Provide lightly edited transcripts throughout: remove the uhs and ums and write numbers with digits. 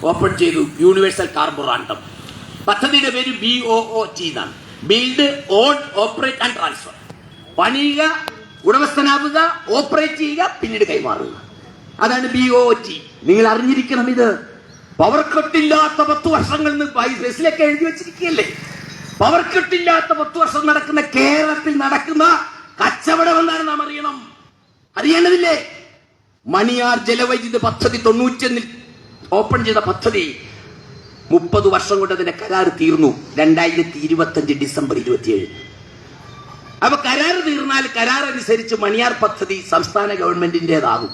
Open ചെയ്തു universal Carborundum. പദ്ധതിയുടെ പേര് BOOT എന്നാണ്. Build, on, operate and transfer. പണിയുക, ഉടമസ്ഥനാവുക, ഓപ്പറേറ്റ് ചെയ്യുക, പിന്നീട് കൈമാറുക. അതാണ് BOT. നിങ്ങൾ അറിഞ്ഞിരിക്കണം, ഇത് പവർ കട്ടില്ലാത്ത 10 വർഷങ്ങൾ ബസ്സിലൊക്കെ എഴുതി വെച്ചിരിക്കുകയല്ലേ. പവർ കട്ടില്ലാത്ത 10 വർഷം നടക്കുന്ന കേരളത്തിൽ നടക്കുന്ന കച്ചവടം എന്താണ് നാം അറിയേണ്ടതില്ലേ? മണിയാർ ജലവൈദ്യുത പദ്ധതി 91 ഓപ്പൺ ചെയ്ത പദ്ധതി 30 വർഷം കൊണ്ട് അതിന്റെ കരാർ തീർന്നു. 2025 ഡിസംബർ 27. അപ്പൊ കരാർ തീർന്നാൽ കരാർ അനുസരിച്ച് മണിയാർ പദ്ധതി സംസ്ഥാന ഗവൺമെന്റിന്റേതാകും.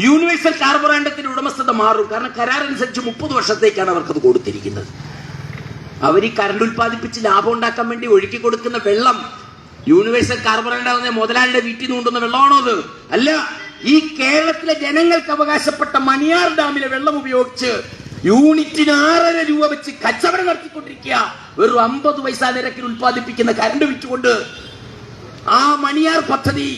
യൂണിവേഴ്സൽ കാർബോറാണ്ടത്തിന്റെ ഉടമസ്ഥത മാറും. കാരണം കരാർ അനുസരിച്ച് 30 വർഷത്തേക്കാണ് അവർക്കത് കൊടുത്തിരിക്കുന്നത്. അവർ ഈ കറണ്ട് ഉൽപ്പാദിപ്പിച്ച് ലാഭം ഉണ്ടാക്കാൻ വേണ്ടി ഒഴുക്കി കൊടുക്കുന്ന വെള്ളം യൂണിവേഴ്സൽ കാർബോറാണ്ടം മുതലാളിയുടെ വീട്ടിൽ നിന്ന് കൊണ്ടുവന്ന വെള്ളമാണോ അത്? അല്ല. ഈ കേരളത്തിലെ ജനങ്ങൾക്ക് അവകാശപ്പെട്ട മണിയാർ ഡാമിലെ വെള്ളം ഉപയോഗിച്ച് യൂണിറ്റിന് 6.5 രൂപ വെച്ച് കച്ചവടം നടത്തിക്കൊണ്ടിരിക്കുക. വെറും 50 പൈസ നിരക്കിൽ ഉൽപ്പാദിപ്പിക്കുന്ന കറണ്ട് വിറ്റുകൊണ്ട്. ആ മണിയാർ പദ്ധതി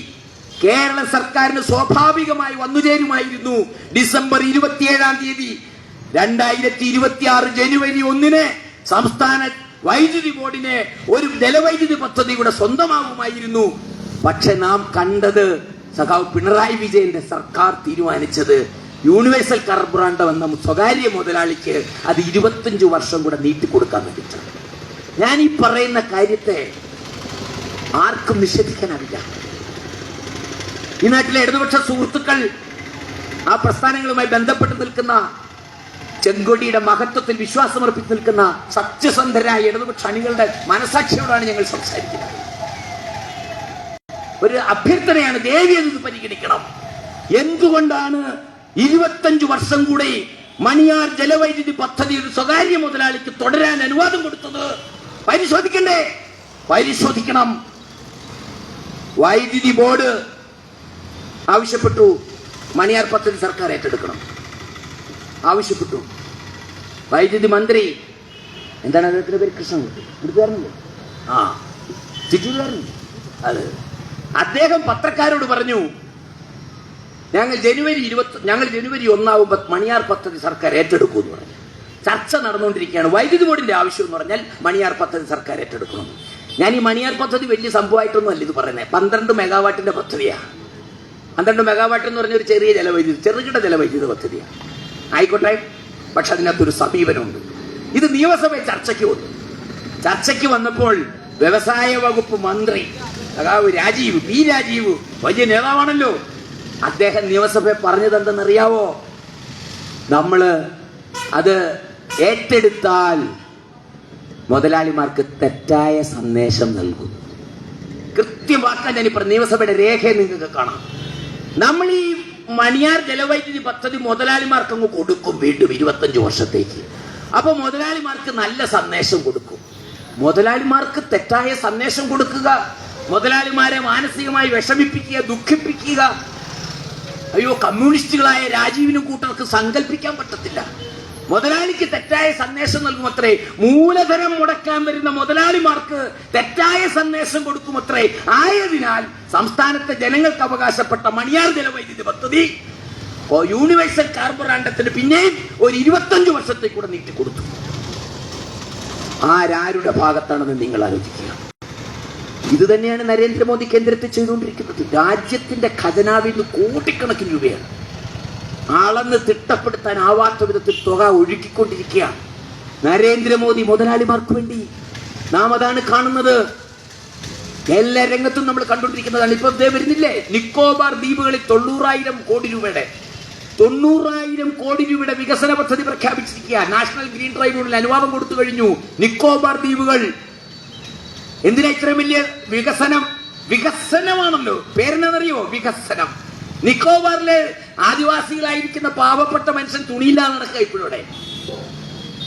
കേരള സർക്കാരിന് സ്വാഭാവികമായി വന്നുചേരുമായിരുന്നു. ഡിസംബർ 27 2026 ജനുവരി 1 സംസ്ഥാന വൈദ്യുതി ബോർഡിന് ഒരു ജലവൈദ്യുതി പദ്ധതി കൂടെ സ്വന്തമാകുമായിരുന്നു. പക്ഷെ നാം കണ്ടത് സഖാവ് പിണറായി വിജയന്റെ സർക്കാർ തീരുമാനിച്ചത് യൂണിവേഴ്സൽ കാർബോറാണ്ടം എന്ന സ്വകാര്യ മുതലാളിക്ക് അത് 25 വർഷം കൂടെ നീട്ടിക്കൊടുക്കാൻ വേണ്ടിയിട്ടാണ്. ഞാൻ ഈ പറയുന്ന കാര്യത്തെ ആർക്കും നിഷേധിക്കാനാവില്ല. ഈ നാട്ടിലെ ഇടതുപക്ഷ സുഹൃത്തുക്കൾ, ആ പ്രസ്ഥാനങ്ങളുമായി ബന്ധപ്പെട്ട് നിൽക്കുന്ന, ചെങ്കൊടിയുടെ മഹത്വത്തിൽ വിശ്വാസമർപ്പിച്ച് നിൽക്കുന്ന സത്യസന്ധരായ ഇടതുപക്ഷ അണികളുടെ മനസാക്ഷിയോടാണ് ഞങ്ങൾ സംസാരിക്കുന്നത്. ഒരു അഭ്യർത്ഥനയാണ്, ദേവി ഇത് പരിഗണിക്കണം. എന്തുകൊണ്ടാണ് 25 വർഷം കൂടി മണിയാർ ജലവൈദ്യുതി പദ്ധതി ഒരു സ്വകാര്യ മുതലാളിക്ക് തുടരാൻ അനുവാദം കൊടുത്തത്? പരിശോധിക്കണ്ടേ? പരിശോധിക്കണം. വൈദ്യുതി ബോർഡ് ആവശ്യപ്പെട്ടു മണിയാർ പദ്ധതി സർക്കാർ ഏറ്റെടുക്കണം. ആവശ്യപ്പെട്ടു. വൈദ്യുതി മന്ത്രി, എന്താണ് അദ്ദേഹത്തിന്റെ പേര്, കൃഷ്ണൻകുട്ടി, ഇവിടുത്തുകാരനല്ലേ? ചിറ്റൂരുകാരൻ. അത് അദ്ദേഹം പത്രക്കാരോട് പറഞ്ഞു, ഞങ്ങൾ ജനുവരി 1 മണിയാർ പദ്ധതി സർക്കാർ ഏറ്റെടുക്കൂ എന്ന് പറഞ്ഞു. ചർച്ച നടന്നുകൊണ്ടിരിക്കുകയാണ്. വൈദ്യുതി ബോർഡിന്റെ ആവശ്യം എന്ന് പറഞ്ഞാൽ മണിയാർ പദ്ധതി സർക്കാർ ഏറ്റെടുക്കണം. ഞാൻ ഈ മണിയാർ പദ്ധതി വലിയ സംഭവമായിട്ടൊന്നും അല്ല ഇത് പറയുന്നത്. 12 മെഗാവാട്ടിന്റെ പദ്ധതിയാണ്. 12 മെഗാവാട്ട് എന്ന് പറഞ്ഞ ഒരു ചെറിയ ചെറുകിട ജലവൈദ്യുത പദ്ധതിയാണ്. ആയിക്കോട്ടെ, പക്ഷെ അതിനകത്തൊരു സമീപനമുണ്ട്. ഇത് നിയമസഭയിൽ ചർച്ചയ്ക്ക് വന്നപ്പോൾ വ്യവസായ വകുപ്പ് മന്ത്രി പി രാജീവ് വലിയ നേതാവാണല്ലോ, അദ്ദേഹം നിയമസഭയിൽ പറഞ്ഞത് എന്തെന്നറിയാവോ? നമ്മള് അത് ഏറ്റെടുത്താൽ മുതലാളിമാർക്ക് തെറ്റായ സന്ദേശം നൽകും. കൃത്യമാക്കാൻ ഞാനിപ്പോ നിയമസഭയുടെ രേഖ നിങ്ങൾക്ക് കാണാം. നമ്മൾ ഈ മണിയാർ ജലവൈദ്യുതി പദ്ധതി മുതലാളിമാർക്ക് അങ്ങ് കൊടുക്കും വീണ്ടും 25 വർഷത്തേക്ക്. അപ്പൊ മുതലാളിമാർക്ക് നല്ല സന്ദേശം കൊടുക്കും. മുതലാളിമാർക്ക് തെറ്റായ സന്ദേശം കൊടുക്കുക, മുതലാളിമാരെ മാനസികമായി വിഷമിപ്പിക്കുക, ദുഃഖിപ്പിക്കുക, അയ്യോ കമ്മ്യൂണിസ്റ്റുകളായ രാജീവിനും കൂട്ടർക്ക് സങ്കല്പിക്കാൻ പറ്റത്തില്ല. മുതലാളിക്ക് തെറ്റായ സന്ദേശം നൽകുമത്രേ. മൂലധനം മുടക്കാൻ വരുന്ന മുതലാളിമാർക്ക് തെറ്റായ സന്ദേശം കൊടുക്കുമത്രേ. ആയതിനാൽ സംസ്ഥാനത്തെ ജനങ്ങൾക്ക് അവകാശപ്പെട്ട മണിയാർ ജലവൈദ്യുതി പദ്ധതി യൂണിവേഴ്സൽ കാർബോറാണ്ടത്തിന് പിന്നെയും ഒരു 25 വർഷത്തേക്കൂടെ നീട്ടിക്കൊടുത്തു. ആരാരുടെ ഭാഗത്താണെന്ന് നിങ്ങൾ ആലോചിക്കുക. ഇത് തന്നെയാണ് നരേന്ദ്രമോദി കേന്ദ്രത്തിൽ ചെയ്തുകൊണ്ടിരിക്കുന്നത്. രാജ്യത്തിന്റെ ഖജനാവിൽ നിന്ന് കോടിക്കണക്കിന് രൂപയാണ് അളന്ന് തിട്ടപ്പെടുത്താനാവാത്ത വിധത്തിൽ തുക ഒഴുക്കിക്കൊണ്ടിരിക്കുകയാണ് നരേന്ദ്രമോദി മുതലാളിമാർക്ക് വേണ്ടി. നാം അതാണ് കാണുന്നത്. എല്ലാ രംഗത്തും നമ്മൾ കണ്ടുകൊണ്ടിരിക്കുന്നതാണ്. ഇപ്പൊ വരുന്നില്ലേ, നിക്കോബാർ ദ്വീപുകളിൽ 90,000 കോടി രൂപയുടെ വികസന പദ്ധതി പ്രഖ്യാപിച്ചിരിക്കുക. നാഷണൽ ഗ്രീൻ ട്രൈബ്യൂണൽ അനുവാദം കൊടുത്തു കഴിഞ്ഞു. നിക്കോബാർ ദ്വീപുകൾ എന്തിനാ ഇത്രയും വലിയ വികസനമാണല്ലോ, പേരെന്നറിയോ? വികസനം. നിക്കോബാറിലെ ആദിവാസികളായിരിക്കുന്ന പാവപ്പെട്ട മനുഷ്യൻ തുണിയില്ലാതെ നടക്കുക. ഇപ്പോഴൂടെ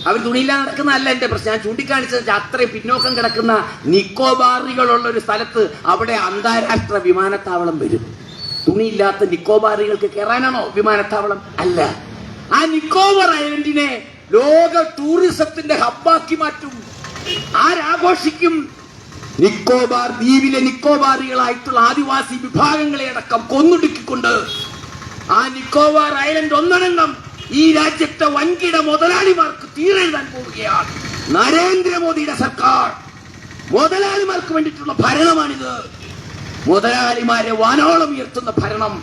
അവർ തുണിയില്ലാതെ നടക്കുന്നതല്ല എന്റെ പ്രശ്നം. ഞാൻ ചൂണ്ടിക്കാണിച്ചത് അത്രയും പിന്നോക്കം കിടക്കുന്ന നിക്കോബാറികളുള്ള ഒരു സ്ഥലത്ത് അവിടെ അന്താരാഷ്ട്ര വിമാനത്താവളം വരും. തുണിയില്ലാത്ത നിക്കോബാറികൾക്ക് കയറാനാണോ വിമാനത്താവളം? അല്ല. ആ നിക്കോബാർ ഐലൻഡിനെ ലോക ടൂറിസത്തിന്റെ ഹബ്ബാക്കി മാറ്റും. ആരാഘോഷിക്കും? നിക്കോബാർ ദ്വീപിലെ നിക്കോബാറികളായിട്ടുള്ള ആദിവാസി വിഭാഗങ്ങളെ അടക്കം കൊന്നൊടുക്കിക്കൊണ്ട് ആ നിക്കോബാർ ഐലൻഡ് ഒന്നടങ്കം ഈ രാജ്യത്തെ വൻകിട മുതലാളിമാർക്ക് തീരെഴുതാൻ പോവുകയാണ്. നരേന്ദ്രമോദിയുടെ സർക്കാർ മുതലാളിമാർക്ക് വേണ്ടിയിട്ടുള്ള ഭരണമാണിത്. മുതലാളിമാരെ വാനോളം ഉയർത്തുന്ന ഭരണം,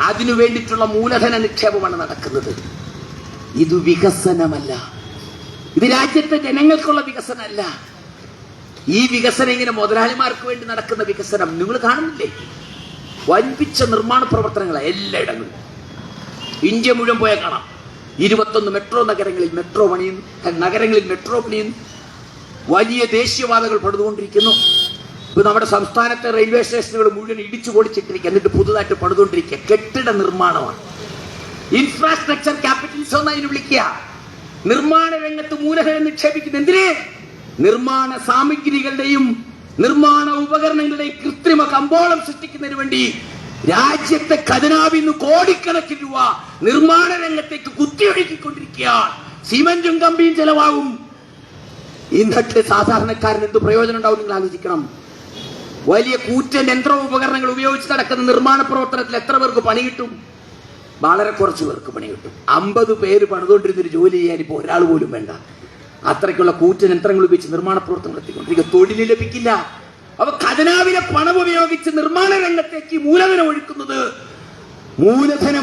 അതിനു വേണ്ടിയിട്ടുള്ള മൂലധന നിക്ഷേപമാണ് നടക്കുന്നത്. ഇത് വികസനമല്ല, ഇത് രാജ്യത്തെ ജനങ്ങൾക്കുള്ള വികസനമല്ല. ഈ വികസനം ഇങ്ങനെ മുതലാളിമാർക്ക് വേണ്ടി നടക്കുന്ന വികസനം നിങ്ങൾ കാണുന്നില്ലേ? വൻപിച്ച നിർമ്മാണ പ്രവർത്തനങ്ങളാണ് എല്ലായിടങ്ങളിലും. ഇന്ത്യ മുഴുവൻ പോയാൽ കാണാം. 21 മെട്രോ നഗരങ്ങളിൽ മെട്രോ പണിയുന്നു, നഗരങ്ങളിൽ മെട്രോ പണിയുന്നു. വലിയ ദേശീയപാതകൾ പണിതുകൊണ്ടിരിക്കുന്നു. ഇപ്പൊ നമ്മുടെ സംസ്ഥാനത്തെ റെയിൽവേ സ്റ്റേഷനുകൾ മുഴുവൻ ഇടിച്ചു പൊളിച്ചിട്ടിരിക്കുക, എന്നിട്ട് പുതുതായിട്ട് പണിതുകൊണ്ടിരിക്കുക. കെട്ടിട നിർമ്മാണമാണ്. ഇൻഫ്രാസ്ട്രക്ചർ ക്യാപിറ്റലിസം എന്ന് അതിന് വിളിക്കുക. നിർമ്മാണ രംഗത്ത് മൂലധനം നിക്ഷേപിക്കുന്ന എന്തിന്? നിർമ്മാണ സാമഗ്രികളുടെയും നിർമ്മാണ ഉപകരണങ്ങളുടെയും കൃത്രിമ കമ്പോളം സൃഷ്ടിക്കുന്നതിന് വേണ്ടി രാജ്യത്തെ ഖജനാവിൽ നിന്ന് കോടിക്കണക്കിന് രൂപ നിർമ്മാണ രംഗത്തേക്ക് കുത്തിയൊഴുക്കിക്കൊണ്ടിരിക്കുകയാണ്. സിമന്റും കമ്പിയും ചെലവാകും. ഇന്നത്തെ സാധാരണക്കാരന് എന്ത് പ്രയോജനം ഉണ്ടാവും നിങ്ങൾ ആലോചിക്കണം. വലിയ കൂറ്റൻ യന്ത്ര ഉപകരണങ്ങൾ ഉപയോഗിച്ച് നടക്കുന്ന നിർമ്മാണ പ്രവർത്തനത്തിൽ എത്ര പേർക്ക് പണി കിട്ടും? വളരെ കുറച്ച് പേർക്ക് പണി കിട്ടും. 50 പേര് പണിതുകൊണ്ടിരുന്നൊരു ജോലി ചെയ്യാൻ ഇപ്പോൾ ഒരാൾ പോലും വേണ്ട. അത്രയ്ക്കുള്ള കൂറ്റൻ യന്ത്രങ്ങൾ ഉപയോഗിച്ച് നിർമ്മാണ പ്രവർത്തനം നടത്തിക്കൊണ്ടിരിക്കുക. തൊഴിൽ ലഭിക്കില്ല. അപ്പൊ ഖജനാവിലെ പണം ഉപയോഗിച്ച് നിർമ്മാണ രംഗത്തേക്ക് മൂലധനം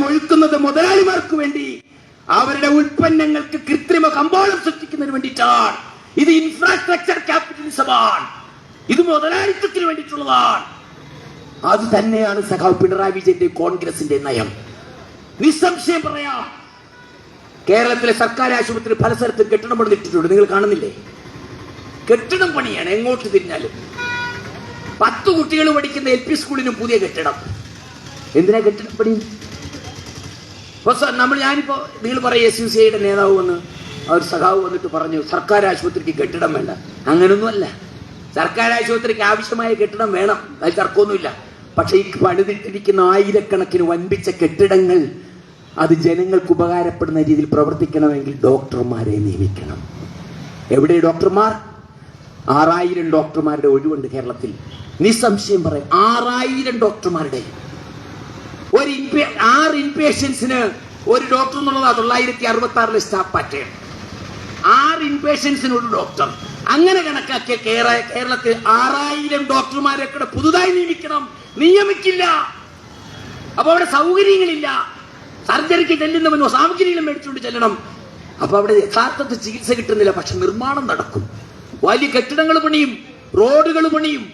ഒഴുക്കുന്നത് മുതലാളിമാർക്ക് വേണ്ടി, അവരുടെ ഉൽപ്പന്നങ്ങൾക്ക് കൃത്രിമ കമ്പോളം സൃഷ്ടിക്കുന്നതിന് വേണ്ടിയിട്ടാണ്. ഇത് ഇൻഫ്രാസ്ട്രക്ചർ ക്യാപിറ്റലിസമാണ്. ഇത് മുതലാളിത്തത്തിന് വേണ്ടിയിട്ടുള്ളതാണ്. അത് തന്നെയാണ് സഖാവ് പിണറായി വിജയന്റെ കോൺഗ്രസിന്റെ നയം. നിസ്സംശയം പറയാം. കേരളത്തിലെ സർക്കാർ ആശുപത്രി പല സ്ഥലത്തും കെട്ടിടം പണിതിട്ടിട്ടുണ്ട്. നിങ്ങൾ കാണുന്നില്ലേ? കെട്ടിടം പണിയാണ് എങ്ങോട്ട് തിരിഞ്ഞാലും. 10 കുട്ടികൾ പഠിക്കുന്ന LP സ്കൂളിനും പുതിയ കെട്ടിടം. എന്തിനാ കെട്ടിടം പണി? ഞാനിപ്പോ നിങ്ങൾ പറയും SUCIയുടെ നേതാവ് വന്ന് അവർ സഖാവ് വന്നിട്ട് പറഞ്ഞു സർക്കാർ ആശുപത്രിക്ക് കെട്ടിടം വേണ്ട. അങ്ങനൊന്നുമല്ല. സർക്കാർ ആശുപത്രിക്ക് ആവശ്യമായ കെട്ടിടം വേണം, അതിൽ തർക്കമൊന്നുമില്ല. പക്ഷെ ഈ പണിതിട്ടിരിക്കുന്ന ആയിരക്കണക്കിന് വൻപിച്ച കെട്ടിടങ്ങൾ അത് ജനങ്ങൾക്ക് ഉപകാരപ്പെടുന്ന രീതിയിൽ പ്രവർത്തിക്കണമെങ്കിൽ ഡോക്ടർമാരെ നിയമിക്കണം. എവിടെ ഡോക്ടർമാർ? 6000 ഡോക്ടർമാരുടെ ഒഴിവുണ്ട് കേരളത്തിൽ. നിസ്സംശയം പറയും 6000 ഡോക്ടർമാരുടെ. 6 ഇൻപേഷ്യൻസിന് ഒരു ഡോക്ടർ എന്നുള്ളതാണ് 966 സ്റ്റാഫ് പാറ്റേൺ. 6 ഇൻപേഷ്യൻസിന് ഒരു ഡോക്ടർ. അങ്ങനെ കണക്കാക്കിയ കേരളത്തിൽ 6000 ഡോക്ടർമാരെ കൂടെ പുതുതായി നിയമിക്കില്ല. അപ്പൊ അവിടെ സൗകര്യങ്ങളില്ല. സർജറിക്ക് ചെല്ലുന്നവനോ സാമഗ്രികളും മേടിച്ചുകൊണ്ട് ചെല്ലണം. അപ്പൊ അവിടെ യഥാർത്ഥത്തിൽ ചികിത്സ കിട്ടുന്നില്ല. പക്ഷെ നിർമ്മാണം നടക്കും. വലിയ കെട്ടിടങ്ങൾ പണിയും, റോഡുകൾ പണിയും,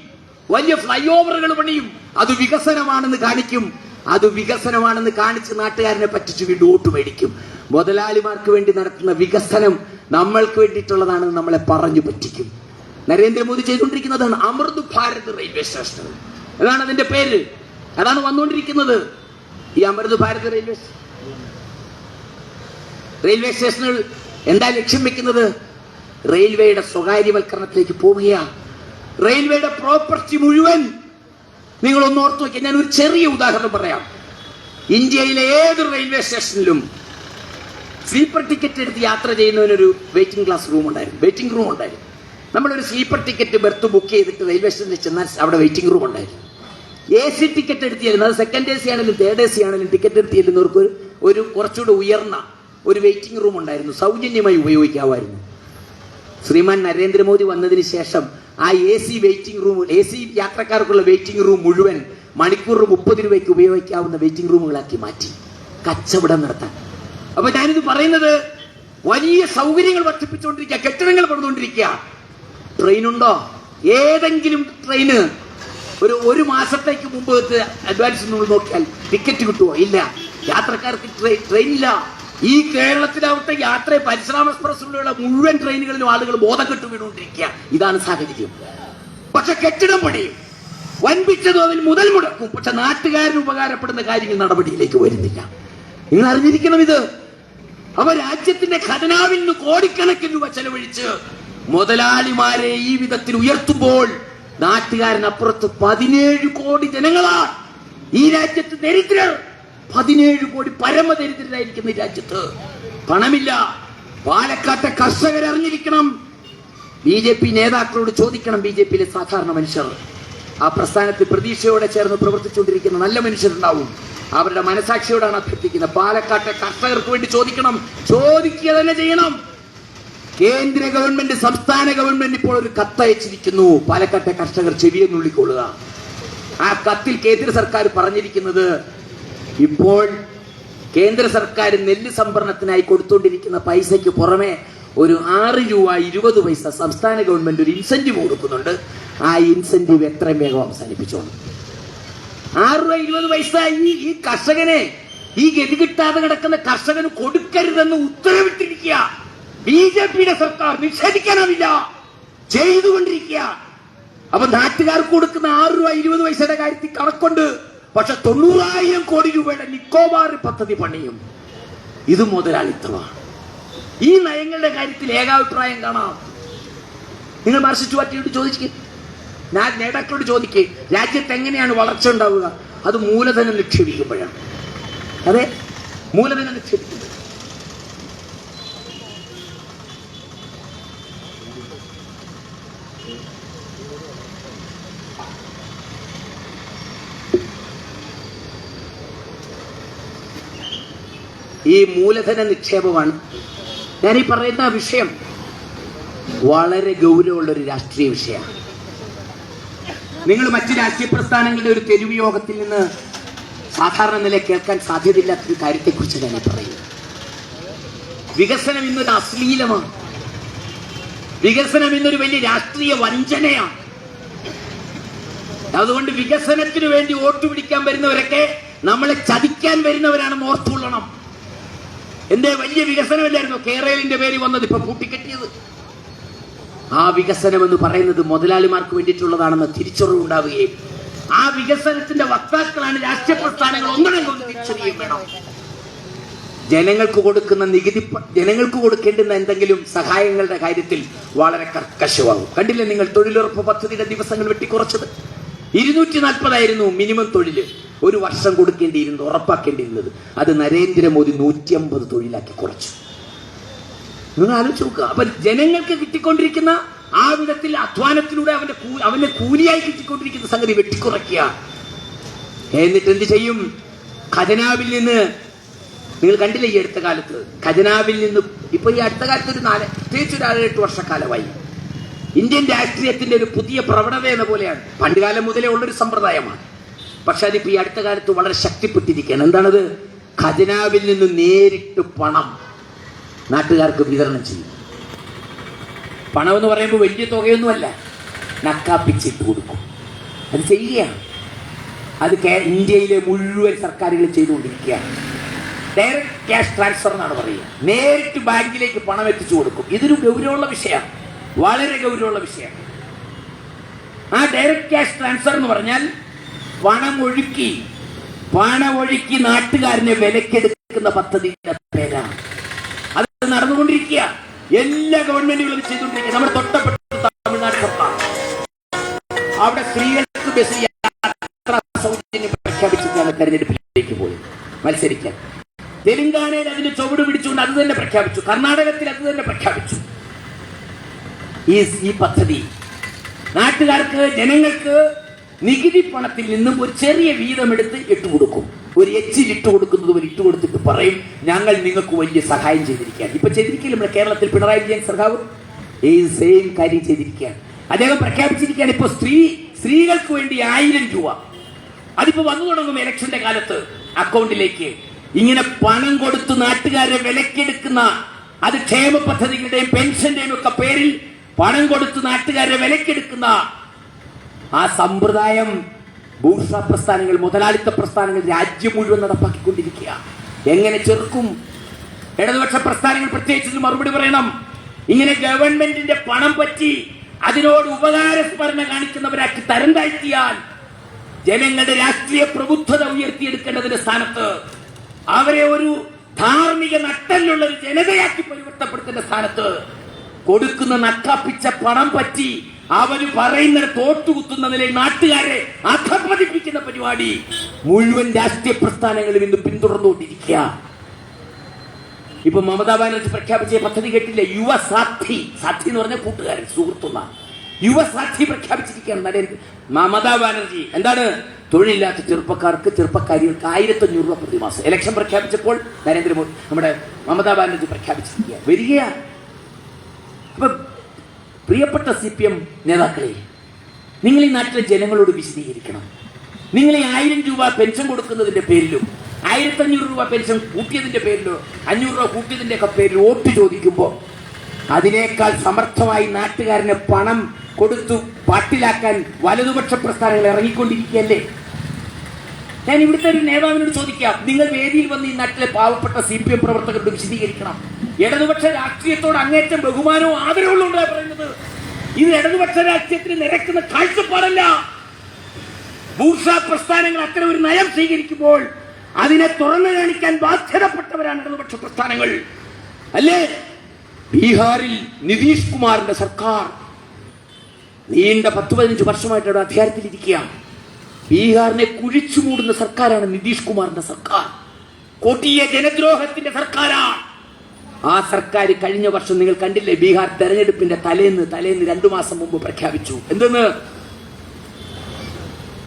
വലിയ ഫ്ലൈ ഓവറുകൾ പണിയും. അത് വികസനമാണെന്ന് കാണിക്കും. അത് വികസനമാണെന്ന് കാണിച്ച് നാട്ടുകാരനെ പറ്റിച്ച് വീണ്ടും വോട്ട് മേടിക്കും. മുതലാളിമാർക്ക് വേണ്ടി നടത്തുന്ന വികസനം നമ്മൾക്ക് വേണ്ടിയിട്ടുള്ളതാണെന്ന് നമ്മളെ പറഞ്ഞു പറ്റിക്കും. നരേന്ദ്രമോദി ചെയ്തുകൊണ്ടിരിക്കുന്നതാണ് അമൃത് ഭാരത് റെയിൽവേ സ്റ്റേഷൻ എന്നാണ് അതിന്റെ പേര്. അതാണ് വന്നുകൊണ്ടിരിക്കുന്നത്. ഈ അമൃത് ഭാരത് റെയിൽവേ സ്റ്റേഷനുകൾ എന്താ ലക്ഷ്യം വെക്കുന്നത്? റെയിൽവേയുടെ സ്വകാര്യവൽക്കരണത്തിലേക്ക് പോവുകയാണ്. റെയിൽവേയുടെ പ്രോപ്പർട്ടി മുഴുവൻ നിങ്ങളൊന്ന് ഓർത്തു നോക്കിയാൽ, ഞാൻ ഒരു ചെറിയ ഉദാഹരണം പറയാം. ഇന്ത്യയിലെ ഏത് റെയിൽവേ സ്റ്റേഷനിലും സ്ലീപ്പർ ടിക്കറ്റ് എടുത്ത് യാത്ര ചെയ്യുന്നതിനൊരു വെയിറ്റിംഗ് റൂം ഉണ്ടായിരുന്നു. നമ്മളൊരു സ്ലീപ്പർ ടിക്കറ്റ് ബെർത്ത് ബുക്ക് ചെയ്തിട്ട് റെയിൽവേ സ്റ്റേഷനിൽ ചെന്നാൽ അവിടെ വെയിറ്റിംഗ് റൂം ഉണ്ടായിരുന്നു. AC ടിക്കറ്റ് എടുത്ത് ചെല്ലുന്നത്, സെക്കൻഡ് AC ആണെങ്കിലും തേർഡ് AC ആണെങ്കിലും ടിക്കറ്റ് എടുത്ത് ചെല്ലുന്നവർക്ക് ഒരു കുറച്ചുകൂടെ ഉയർന്ന ഒരു വെയിറ്റിംഗ് റൂം ഉണ്ടായിരുന്നു. സൗജന്യമായി ഉപയോഗിക്കാമായിരുന്നു. ശ്രീമാൻ നരേന്ദ്രമോദി വന്നതിന് ശേഷം ആ AC വെയിറ്റിംഗ് റൂം, AC യാത്രക്കാർക്കുള്ള വെയിറ്റിംഗ് റൂം മുഴുവൻ മണിക്കൂറിന് 30 രൂപയ്ക്ക് ഉപയോഗിക്കാവുന്ന വെയിറ്റിംഗ് റൂമുകളാക്കി മാറ്റി കച്ചവടം നടത്താൻ. അപ്പൊ ഞാനിത് പറയുന്നത്, വലിയ സൗകര്യങ്ങൾ വർദ്ധിപ്പിച്ചുകൊണ്ടിരിക്കുക, കെട്ടിടങ്ങൾ പണിതുകൊണ്ടിരിക്കുക. ട്രെയിനുണ്ടോ? ഏതെങ്കിലും ട്രെയിന് ഒരു മാസത്തേക്ക് മുമ്പ് അഡ്വാൻസ് നിങ്ങൾ നോക്കിയാൽ ടിക്കറ്റ് കിട്ടുമോ? ഇല്ല. യാത്രക്കാർക്ക് ട്രെയിനില്ല. ഈ കേരളത്തിലവിടുത്തെ യാത്ര പരിശ്രമ എക്സ്പ്രസ്സിലൂടെയുള്ള മുഴുവൻ ട്രെയിനുകളിലും ആളുകൾ ബോധം കെട്ടു വീണുകൊണ്ടിരിക്കുക. ഇതാണ് സാഹചര്യം. പക്ഷെ കെട്ടിടം പണിയും, വൻപിച്ച തോതിൽ മുതൽ മുടക്കും. പക്ഷെ നാട്ടുകാരന് ഉപകാരപ്പെടുന്ന കാര്യങ്ങൾ നടപടിയിലേക്ക് വരുന്നില്ല. നിങ്ങൾ അറിഞ്ഞിരിക്കണം ഇത്. അവ രാജ്യത്തിന്റെ ഖജനാവിൽ നിന്ന് കോടിക്കണക്കിന് രൂപ ചെലവഴിച്ച് മുതലാളിമാരെ ഈ വിധത്തിൽ ഉയർത്തുമ്പോൾ നാട്ടുകാരനപ്പുറത്ത് 17 കോടി ജനങ്ങളാണ് ഈ രാജ്യത്ത് ദരിദ്രർ. 17 കോടി പരമദരിദ്രരായിരിക്കുന്ന ഈ രാജ്യത്ത് പണമില്ല. പാലക്കാട്ടെ കർഷകർ അറിഞ്ഞിരിക്കണം. BJP നേതാക്കളോട് ചോദിക്കണം. BJPയിലെ സാധാരണ മനുഷ്യർ ആ പ്രസ്ഥാനത്തിൽ പ്രതീക്ഷയോടെ ചേർന്ന് പ്രവർത്തിച്ചുകൊണ്ടിരിക്കുന്ന നല്ല മനുഷ്യരുണ്ടാവും. അവരുടെ മനസാക്ഷിയോടാണ് അഭ്യർത്ഥിക്കുന്നത്. പാലക്കാട്ടെ കർഷകർക്ക് വേണ്ടി ചോദിക്കണം, ചോദിക്കുക തന്നെ ചെയ്യണം. കേന്ദ്ര ഗവൺമെന്റ്, സംസ്ഥാന ഗവൺമെന്റ് ഇപ്പോൾ ഒരു കത്തയച്ചിരിക്കുന്നു. പാലക്കാട്ടെ കർഷകർ ചെവിയെന്നുള്ളിക്കൊള്ളുക. ആ കത്തിൽ കേന്ദ്ര സർക്കാർ പറഞ്ഞിരിക്കുന്നത്, ഇപ്പോൾ കേന്ദ്ര സർക്കാർ നെല്ല് സംഭരണത്തിനായി കൊടുത്തുകൊണ്ടിരിക്കുന്ന പൈസയ്ക്ക് പുറമെ ഒരു 6 രൂപ 20 പൈസ സംസ്ഥാന ഗവൺമെന്റ് ഒരു ഇൻസെന്റീവ് കൊടുക്കുന്നുണ്ട്. ആ ഇൻസെന്റീവ് എത്രയും വേഗം അവസാനിപ്പിച്ചോളൂ. 6 രൂപ 20 പൈസ ഈ കർഷകനെ, ഈ ഗതി കിട്ടാതെ കിടക്കുന്ന കർഷകന് കൊടുക്കരുതെന്ന് ഉത്തരവിട്ടിരിക്കുക. BJP-യുടെ സർക്കാർ നിഷേധിക്കാനാവില്ല, ചെയ്തുകൊണ്ടിരിക്കുക. അപ്പൊ നാട്ടുകാർക്ക് കൊടുക്കുന്ന 6 രൂപ 20 പൈസയുടെ കാര്യത്തിൽ കണക്കുണ്ട്. പക്ഷെ 90,000 കോടി രൂപയുടെ നിക്കോബാർ പദ്ധതി പണിയും. ഇത് മുതലാളിത്തമാണ്. ഈ നയങ്ങളുടെ കാര്യത്തിൽ ഏകാഭിപ്രായം കാണാം. നിങ്ങൾ മാർക്സിസ്റ്റ് പാർട്ടിയോട് ചോദിക്കുക, നേതാക്കളോട് ചോദിക്കുക, രാജ്യത്ത് എങ്ങനെയാണ് വളർച്ച ഉണ്ടാവുക? അത് മൂലധനം നിക്ഷേപിക്കുമ്പോഴാണ്. അതെ, മൂലധനം നിക്ഷേപിക്കുമ്പോൾ. ഈ മൂലധന നിക്ഷേപമാണ് ഞാനീ പറയുന്ന വിഷയം. വളരെ ഗൗരവമുള്ളൊരു രാഷ്ട്രീയ വിഷയമാണ്. നിങ്ങൾ മറ്റ് രാഷ്ട്രീയ പ്രസ്ഥാനങ്ങളുടെ ഒരു തെരുവ് യോഗത്തിൽ നിന്ന് സാധാരണ നില കേൾക്കാൻ സാധ്യതയില്ലാത്തൊരു കാര്യത്തെക്കുറിച്ച് ഞാൻ പറയുന്നത്. വികസനം ഇന്നൊരു അശ്ലീലമാണ്. വികസനം ഇന്നൊരു വലിയ രാഷ്ട്രീയ വഞ്ചനയാണ്. അതുകൊണ്ട് വികസനത്തിന് വേണ്ടി വോട്ട് പിടിക്കാൻ വരുന്നവരൊക്കെ നമ്മളെ ചതിക്കാൻ വരുന്നവരാണെന്ന് ഓർത്തുകൊള്ളണം. എന്റെ വലിയ വികസനമല്ലായിരുന്നു കേരളിന്റെ പേര് വന്നത്, ഇപ്പൊ കൂട്ടിക്കെട്ടിയത്. ആ വികസനം എന്ന് പറയുന്നത് മുതലാളിമാർക്ക് വേണ്ടിയിട്ടുള്ളതാണെന്ന് തിരിച്ചറിവുണ്ടാവുകയും ആ വികസനത്തിന്റെ വക്താക്കളാണ് രാഷ്ട്രീയ പ്രസ്ഥാനങ്ങൾ ഒന്നും തിരിച്ചറിയുകയും വേണം. ജനങ്ങൾക്ക് കൊടുക്കുന്ന നികുതി, ജനങ്ങൾക്ക് കൊടുക്കേണ്ടുന്ന എന്തെങ്കിലും സഹായങ്ങളുടെ കാര്യത്തിൽ വളരെ കർക്കശമാകും. കണ്ടില്ലേ നിങ്ങൾ തൊഴിലുറപ്പ് പദ്ധതിയുടെ ദിവസങ്ങൾ വെട്ടിക്കുറച്ചത്? 240 മിനിമം തൊഴിൽ ഒരു വർഷം കൊടുക്കേണ്ടിയിരുന്നു, ഉറപ്പാക്കേണ്ടിയിരുന്നത്. അത് നരേന്ദ്രമോദി 150 തൊഴിലാക്കി കുറച്ചു. നിങ്ങൾ ആലോചിച്ച് നോക്കുക. അപ്പൊ ജനങ്ങൾക്ക് കിട്ടിക്കൊണ്ടിരിക്കുന്ന ആ വിധത്തിൽ അധ്വാനത്തിലൂടെ അവന്റെ കൂലിയായി കിട്ടിക്കൊണ്ടിരിക്കുന്ന സംഗതി വെട്ടിക്കുറയ്ക്കുക. എന്നിട്ട് എന്ത് ചെയ്യും? ഖജനാവിൽ നിന്ന്, നിങ്ങൾ കണ്ടില്ലേ ഈ അടുത്ത കാലത്ത് ഖജനാവിൽ നിന്ന്, ഇപ്പൊ ഈ അടുത്ത കാലത്ത് പ്രത്യേകിച്ച് ഒരു 7-8 വർഷക്കാലമായി ഇന്ത്യൻ രാഷ്ട്രീയത്തിന്റെ ഒരു പുതിയ പ്രവണത എന്ന പോലെയാണ്. പണ്ടുകാലം മുതലേ ഉള്ളൊരു സമ്പ്രദായമാണ്. പക്ഷെ അതിപ്പോ ഈ അടുത്ത കാലത്ത് വളരെ ശക്തിപ്പെട്ടിരിക്കുകയാണ്. എന്താണത്? ഖജനാവിൽ നിന്ന് നേരിട്ട് പണം നാട്ടുകാർക്ക് വിതരണം ചെയ്യും. പണം എന്ന് പറയുമ്പോൾ വലിയ തുകയൊന്നുമല്ല, നക്കാപ്പിച്ചിട്ട് കൊടുക്കും. അത് ചെയ്യുകയാണ്. അത് ഇന്ത്യയിലെ മുഴുവൻ സർക്കാരുകൾ ചെയ്തുകൊണ്ടിരിക്കുകയാണ്. ഡയറക്റ്റ് ക്യാഷ് ട്രാൻസ്ഫർ എന്നാണ് പറയുക. നേരിട്ട് ബാങ്കിലേക്ക് പണം എത്തിച്ചു കൊടുക്കും. ഇതൊരു ഗൗരവമുള്ള വിഷയമാണ്, വളരെ ഗൗരവമുള്ള വിഷയമാണ്. ആ ഡയറക്റ്റ് ക്യാഷ് ട്രാൻസ്ഫർ എന്ന് പറഞ്ഞാൽ പണമൊഴുക്കി നാട്ടുകാരനെ വിലക്കെടുക്കുന്ന പദ്ധതിയുടെ പേരാണ്. അത് നടന്നുകൊണ്ടിരിക്കുക. എല്ലാ ഗവൺമെന്റുകളും ചെയ്തുകൊണ്ടിരിക്കുക. നമ്മുടെ തൊട്ടപ്പെട്ട തമിഴ്നാട് സർക്കാർ അവിടെ സ്ത്രീകൾക്ക് ബസ് യാത്രാ സൗജന്യം പ്രഖ്യാപിച്ചിട്ടാണ് തെരഞ്ഞെടുപ്പിലേക്ക് പോയത് മത്സരിക്കാൻ. തെലങ്കാനയിൽ അതിന് ചുവട് പിടിച്ചുകൊണ്ട് അത് തന്നെ പ്രഖ്യാപിച്ചു. കർണാടകത്തിൽ അത് തന്നെ പ്രഖ്യാപിച്ചു. ഈ പദ്ധതി നാട്ടുകാർക്ക്, ജനങ്ങൾക്ക് നികുതി പണത്തിൽ നിന്നും ഒരു ചെറിയ വീതമെടുത്ത് ഇട്ടുകൊടുക്കും. ഒരു എച്ചിൽ ഇട്ട് കൊടുക്കുന്നത് ഒരു ഇട്ട് കൊടുത്തിട്ട് പറയും, ഞങ്ങൾ നിങ്ങൾക്ക് വലിയ സഹായം ചെയ്തിരിക്കുകയാണ്. ഇപ്പൊ ചെയ്തിരിക്കില്ല നമ്മുടെ കേരളത്തിൽ പിണറായി വിജയൻ സർക്കാർ ഈ സെയിം കാര്യം ചെയ്തിരിക്കുകയാണ്. അദ്ദേഹം പ്രഖ്യാപിച്ചിരിക്കുകയാണ്. ഇപ്പൊ സ്ത്രീകൾക്ക് വേണ്ടി 1000 രൂപ അതിപ്പോ വന്നു തുടങ്ങും ഇലക്ഷന്റെ കാലത്ത് അക്കൗണ്ടിലേക്ക്. ഇങ്ങനെ പണം കൊടുത്ത് നാട്ടുകാരെ വിലക്കെടുക്കുന്ന, അത് ക്ഷേമ പദ്ധതികളുടെയും പെൻഷന്റെയും ഒക്കെ പേരിൽ പണം കൊടുത്ത് നാട്ടുകാരെ വിലക്കെടുക്കുന്ന ആ സമ്പ്രദായം ബൂർഷ്വാ പ്രസ്ഥാനങ്ങൾ, മുതലാളിത്ത പ്രസ്ഥാനങ്ങൾ രാജ്യം മുഴുവൻ നടപ്പാക്കിക്കൊണ്ടിരിക്കുക. എങ്ങനെ ചെറുക്കും? ഇടതുപക്ഷ പ്രസ്ഥാനങ്ങൾ പ്രത്യേകിച്ച് മറുപടി പറയണം. ഇങ്ങനെ ഗവൺമെന്റിന്റെ പണം പറ്റി അതിനോട് ഉപകാരസ്മരണ കാണിക്കുന്നവരാക്കി തരം താഴ്ത്തിയാൽ ജനങ്ങളുടെ രാഷ്ട്രീയ പ്രബുദ്ധത ഉയർത്തിയെടുക്കേണ്ടതിന്റെ സ്ഥാനത്ത് അവരെ ഒരു ധാർമ്മിക നട്ടലുള്ള ഒരു ജനതയാക്കി പരിവർത്തപ്പെടുത്തേണ്ട സ്ഥാനത്ത് കൊടുക്കുന്ന നക്കാപ്പിച്ച പണം പറ്റി അവര് പറയുന്ന തോട്ടുകുത്തുന്ന നിലയിൽ നാട്ടുകാരെ അധപ്പതിപ്പിക്കുന്ന പരിപാടി മുഴുവൻ രാഷ്ട്രീയ പ്രസ്ഥാനങ്ങളും ഇന്ന് പിന്തുടർന്നുകൊണ്ടിരിക്കുക. ഇപ്പൊ മമതാ ബാനർജി പ്രഖ്യാപിച്ച പദ്ധതി കേട്ടില്ല? യുവ സാഥി എന്ന് പറഞ്ഞ കൂട്ടുകാരൻ, സുഹൃത്തുന്ന യുവസാക്ഷി പ്രഖ്യാപിച്ചിരിക്കുകയാണ് മമതാ ബാനർജി. എന്താണ്? തൊഴിലില്ലാത്ത ചെറുപ്പക്കാരികൾക്ക് 1500 രൂപ പ്രതിമാസം. ഇലക്ഷൻ പ്രഖ്യാപിച്ചപ്പോൾ നരേന്ദ്രമോദി നമ്മുടെ മമതാ ബാനർജി പ്രഖ്യാപിച്ചിരിക്കുക വരികയാണ്. അപ്പൊ പ്രിയപ്പെട്ട CPM നേതാക്കളെ, നിങ്ങൾ ഈ നാട്ടിലെ ജനങ്ങളോട് വിശദീകരിക്കണം. നിങ്ങൾ ഈ 1000 രൂപ പെൻഷൻ കൊടുക്കുന്നതിന്റെ പേരിലും 1500 രൂപ പെൻഷൻ കൂട്ടിയതിന്റെ പേരിലോ 500 രൂപ കൂട്ടിയതിന്റെ ഒക്കെ പേരിൽ വോട്ട് ചോദിക്കുമ്പോൾ അതിനേക്കാൾ സമർത്ഥമായി നാട്ടുകാരന് പണം കൊടുത്തു പാട്ടിലാക്കാൻ വലതുപക്ഷ പ്രസ്ഥാനങ്ങൾ ഇറങ്ങിക്കൊണ്ടിരിക്കുകയല്ലേ? ഞാൻ ഇവിടുത്തെ ഒരു നേതാവിനോട് ചോദിക്കാം, നിങ്ങൾ വേദിയിൽ വന്ന് ഈ നാട്ടിലെ പാവപ്പെട്ട CPM പ്രവർത്തകരോട് വിശദീകരിക്കണം. ഇടതുപക്ഷ രാഷ്ട്രീയത്തോട് അങ്ങേറ്റം ബഹുമാനവും ആദരവുള്ളതുകൊണ്ടാണ് പറയുന്നത്. ഇത് ഇടതുപക്ഷ രാഷ്ട്രീയത്തിന് നിരക്കുന്ന കാഴ്ചപ്പാടല്ല. ബൂർഷ്വാ പ്രസ്ഥാനങ്ങൾ അത്തരം ഒരു നയം സ്വീകരിക്കുമ്പോൾ അതിനെ തുറന്നു കാണിക്കാൻ ബാധ്യതപ്പെട്ടവരാണ് ഇടതുപക്ഷ പ്രസ്ഥാനങ്ങൾ, അല്ലേ? ബീഹാറിൽ നിതീഷ് കുമാറിന്റെ സർക്കാർ നീണ്ട 10-15 വർഷമായിട്ട് അവിടെ അധികാരത്തിലിരിക്കുക. ബീഹാറിനെ കുഴിച്ചു മൂടുന്ന സർക്കാരാണ് നിതീഷ് കുമാറിന്റെ സർക്കാർ. കൊടിയ ജനദ്രോഹത്തിന്റെ സർക്കാരാണ് ആ സർക്കാർ. കഴിഞ്ഞ വർഷം നിങ്ങൾ കണ്ടില്ലേ, ബീഹാർ തെരഞ്ഞെടുപ്പിന്റെ തലേന്ന് 2 മാസം മുമ്പ് പ്രഖ്യാപിച്ചു. എന്തെന്ന്?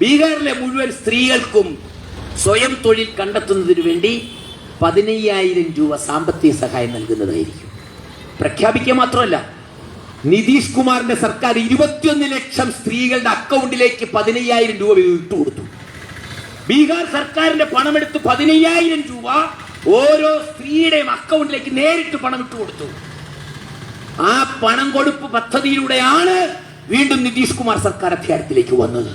ബീഹാറിലെ മുഴുവൻ സ്ത്രീകൾക്കും സ്വയം തൊഴിൽ കണ്ടെത്തുന്നതിന് വേണ്ടി 15,000 രൂപ സാമ്പത്തിക സഹായം നൽകുന്നതായിരിക്കും. പ്രഖ്യാപിക്കുക മാത്രമല്ല, നിതീഷ് കുമാറിന്റെ സർക്കാർ 21 ലക്ഷം സ്ത്രീകളുടെ അക്കൗണ്ടിലേക്ക് 15,000 രൂപ ഇട്ടുകൊടുത്തു. ബീഹാർ സർക്കാരിന്റെ പണമെടുത്ത് 15,000 രൂപ ഓരോ സ്ത്രീയുടെയും അക്കൗണ്ടിലേക്ക് നേരിട്ട് പണം ഇട്ടുകൊടുത്തു. ആ പണം കൊടുപ്പ് പദ്ധതിയിലൂടെയാണ് വീണ്ടും നിതീഷ് കുമാർ സർക്കാർ അധികാരത്തിലേക്ക് വന്നത്.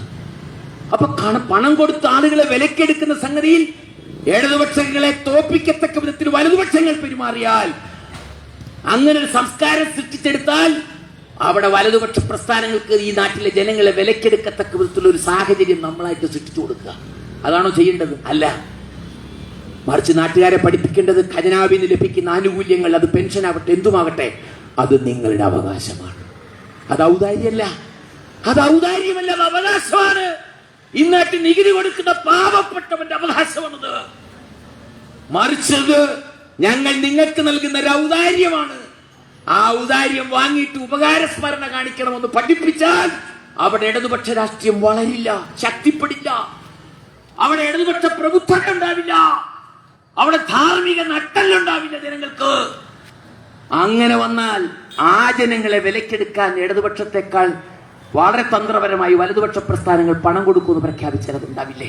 അപ്പൊ പണം കൊടുത്ത ആളുകളെ വിലക്കെടുക്കുന്ന സംഗതിയിൽ ഇടതുപക്ഷങ്ങളെ തോപ്പിക്കത്തക്ക വിധത്തിൽ വലതുപക്ഷങ്ങൾ പെരുമാറിയാൽ, അങ്ങനെ ഒരു സംസ്കാരം സൃഷ്ടിച്ചെടുത്താൽ അവിടെ വലതുപക്ഷ പ്രസ്ഥാനങ്ങൾക്ക് ഈ നാട്ടിലെ ജനങ്ങളെ വിലക്കെടുക്കത്തക്ക വിധത്തിലുള്ള ഒരു സാഹചര്യം നമ്മളായിട്ട് സൃഷ്ടിച്ചു കൊടുക്കുക. അതാണോ ചെയ്യേണ്ടത്? അല്ല. മറിച്ച് നാട്ടുകാരെ പഠിപ്പിക്കേണ്ടത് ഖജനാവിന് ലഭിക്കുന്ന ആനുകൂല്യങ്ങൾ, അത് പെൻഷനാവട്ടെ എന്തുമാകട്ടെ, അത് നിങ്ങളുടെ അവകാശമാണ്. അത് ഔദാര്യമല്ല, അത് അവകാശമാണ്. ഇന്നാട്ടിൽ നികുതി കൊടുക്കുന്ന പാവപ്പെട്ടവന്റെ അവകാശമാണത്. മറിച്ചത് ഞങ്ങൾ നിങ്ങൾക്ക് നൽകുന്ന ഒരു ഔദാര്യമാണ്. ആ ഔദാര്യം വാങ്ങിയിട്ട് ഉപകാരസ്മരണ കാണിക്കണമെന്ന് പഠിപ്പിച്ചാൽ അവിടെ ഇടതുപക്ഷ രാഷ്ട്രീയം വളരില്ല, ശക്തിപ്പെടില്ല. അവിടെ ഇടതുപക്ഷ പ്രബുദ്ധത ഉണ്ടാവില്ല, അവിടെ ധാർമ്മിക നട്ടല്ലുണ്ടാവില്ല ജനങ്ങൾക്ക്. അങ്ങനെ വന്നാൽ ആ ജനങ്ങളെ വിലക്കെടുക്കാൻ ഇടതുപക്ഷത്തെക്കാൾ വളരെ തന്ത്രപരമായി വലതുപക്ഷ പ്രസ്ഥാനങ്ങൾ പണം കൊടുക്കുമെന്ന് പ്രഖ്യാപിച്ചാൽ അതുണ്ടാവില്ലേ?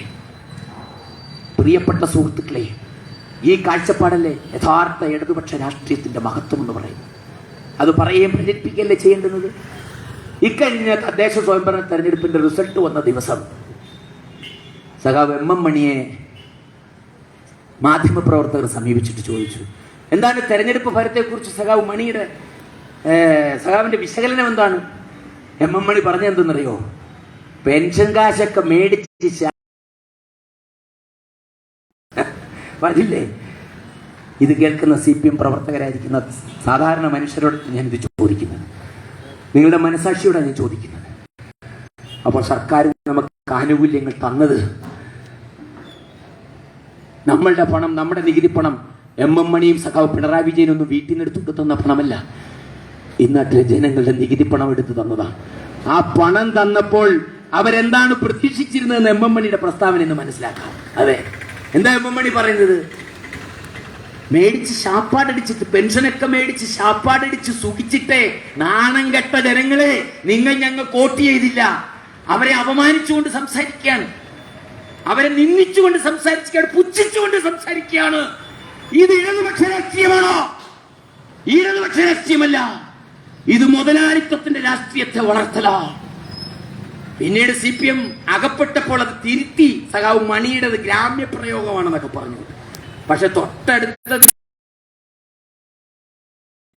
പ്രിയപ്പെട്ട സുഹൃത്തുക്കളെ, ഈ കാഴ്ചപ്പാടല്ലേ യഥാർത്ഥ ഇടതുപക്ഷ രാഷ്ട്രീയത്തിന്റെ മഹത്വം എന്ന് പറയുന്നത്. അത് പറയുകയും പ്രചരിപ്പിക്കുകയല്ലേ ചെയ്യേണ്ടുന്നത്. ഇക്കഴിഞ്ഞ തദ്ദേശ സ്വയംഭരണ തെരഞ്ഞെടുപ്പിന്റെ റിസൾട്ട് വന്ന ദിവസം സഖാവ് MM മണിയെ മാധ്യമപ്രവർത്തകർ സമീപിച്ചിട്ട് ചോദിച്ചു, എന്താണ് തെരഞ്ഞെടുപ്പ് ഫലത്തെക്കുറിച്ച് സഖാവിന്റെ വിശകലനം എന്താണ്? MM മണി പറഞ്ഞെന്തെന്നറിയോ? പെൻഷൻ കാശൊക്കെ മേടിച്ച് പറഞ്ഞില്ലേ? ഇത് കേൾക്കുന്ന CPM പ്രവർത്തകരായിരിക്കുന്ന സാധാരണ മനുഷ്യരോട് ഞാനിത് ചോദിക്കുന്നത്, നിങ്ങളുടെ മനസാക്ഷിയോടാണ് ഞാൻ ചോദിക്കുന്നത്. അപ്പോൾ സർക്കാർ നമുക്ക് ആനുകൂല്യങ്ങൾ തന്നത് നമ്മളുടെ പണം, നമ്മുടെ നികുതി പണം, MM മണിയും സഖാവ് പിണറായി വിജയനൊന്നും വീട്ടിൽ നിന്ന് എടുത്തു തന്ന പണമല്ല, ഇന്നാട്ടിലെ ജനങ്ങളുടെ നികുതി പണം എടുത്തു തന്നതാണ്. ആ പണം തന്നപ്പോൾ അവരെന്താണ് പ്രതീക്ഷിച്ചിരുന്നതെന്ന് MM മണിയുടെ പ്രസ്താവന എന്ന് മനസ്സിലാക്കാം. അതെ, എന്താ MM മണി പറയുന്നത്? മേടിച്ച് ശാപ്പാടടിച്ചിട്ട്, പെൻഷനൊക്കെ മേടിച്ച് ശാപ്പാടടിച്ച് സുഖിച്ചിട്ടേ നാണം കെട്ട ജനങ്ങളെ നിങ്ങൾ ഞങ്ങൾക്ക് വോട്ട് ചെയ്തില്ല. അവരെ അപമാനിച്ചുകൊണ്ട് സംസാരിക്കുകയാണ്, അവരെ നിന്ദിച്ചുകൊണ്ട് സംസാരിക്കുകയാണ്, പുച്ഛിച്ചുകൊണ്ട് സംസാരിക്കുകയാണ്. ഇത് ഇടതുപക്ഷ രാഷ്ട്രീയമാണോ? ഇടതുപക്ഷ രാഷ്ട്രീയമല്ല, ഇത് മുതലാളിത്തത്തിന്റെ രാഷ്ട്രീയത്തെ വളർത്തലാണ്. പിന്നീട് CPM അകപ്പെട്ടപ്പോൾ അത് തിരുത്തി സഖാവ് മണിയുടേത് ഗ്രാമ്യ പ്രയോഗമാണെന്നൊക്കെ പറഞ്ഞു. പക്ഷെ തൊട്ടടുത്ത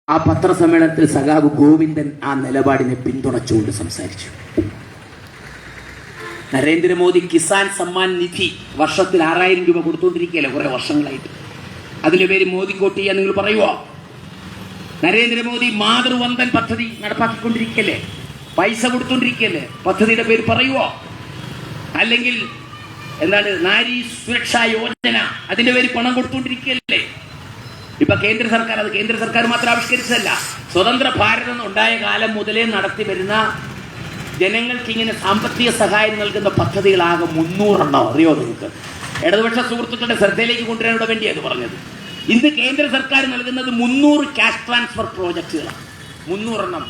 ആ പത്രസമ്മേളനത്തിൽ സഖാവ് ഗോവിന്ദൻ ആ നിലപാടിനെ പിന്തുണച്ചുകൊണ്ട് സംസാരിച്ചു. നരേന്ദ്രമോദി കിസാൻ സമ്മാൻ നിധി വർഷത്തിൽ 6000 രൂപ കൊടുത്തുകൊണ്ടിരിക്കുകയല്ലേ കുറെ വർഷങ്ങളായിട്ട്. അതിന്റെ പേര് മോദി കോട്ട് ചെയ്യാൻ നിങ്ങൾ പറയുവോ? നരേന്ദ്രമോദി മാതൃവന്ദൻ പദ്ധതി നടപ്പാക്കിക്കൊണ്ടിരിക്കല്ലേ, പൈസ കൊടുത്തോണ്ടിരിക്കല്ലേ, പദ്ധതിയുടെ പേര് പറയുവോ? അല്ലെങ്കിൽ എന്താണ് നാരി സുരക്ഷാ യോജന, അതിന്റെ പേര് പണം കൊടുത്തോണ്ടിരിക്കല്ലേ? ഇപ്പൊ കേന്ദ്ര സർക്കാർ, അത് കേന്ദ്ര സർക്കാർ മാത്രം ആവിഷ്കരിച്ചതല്ല, സ്വതന്ത്ര ഭാരതം ഉണ്ടായ കാലം മുതലേ നടത്തി വരുന്ന ജനങ്ങൾക്ക് ഇങ്ങനെ സാമ്പത്തിക സഹായം നൽകുന്ന പദ്ധതികളാകെ 300 എണ്ണം. അറിയോ നിങ്ങൾക്ക്? ഇടതുപക്ഷ സുഹൃത്തുക്കളുടെ ശ്രദ്ധയിലേക്ക് കൊണ്ടുവരാൻ വേണ്ടിയാണ് പറഞ്ഞത്. ഇന്ന് കേന്ദ്ര സർക്കാർ നൽകുന്നത് 300 ക്യാഷ് ട്രാൻസ്ഫർ പ്രോജക്റ്റുകളാണ്, 300 എണ്ണം.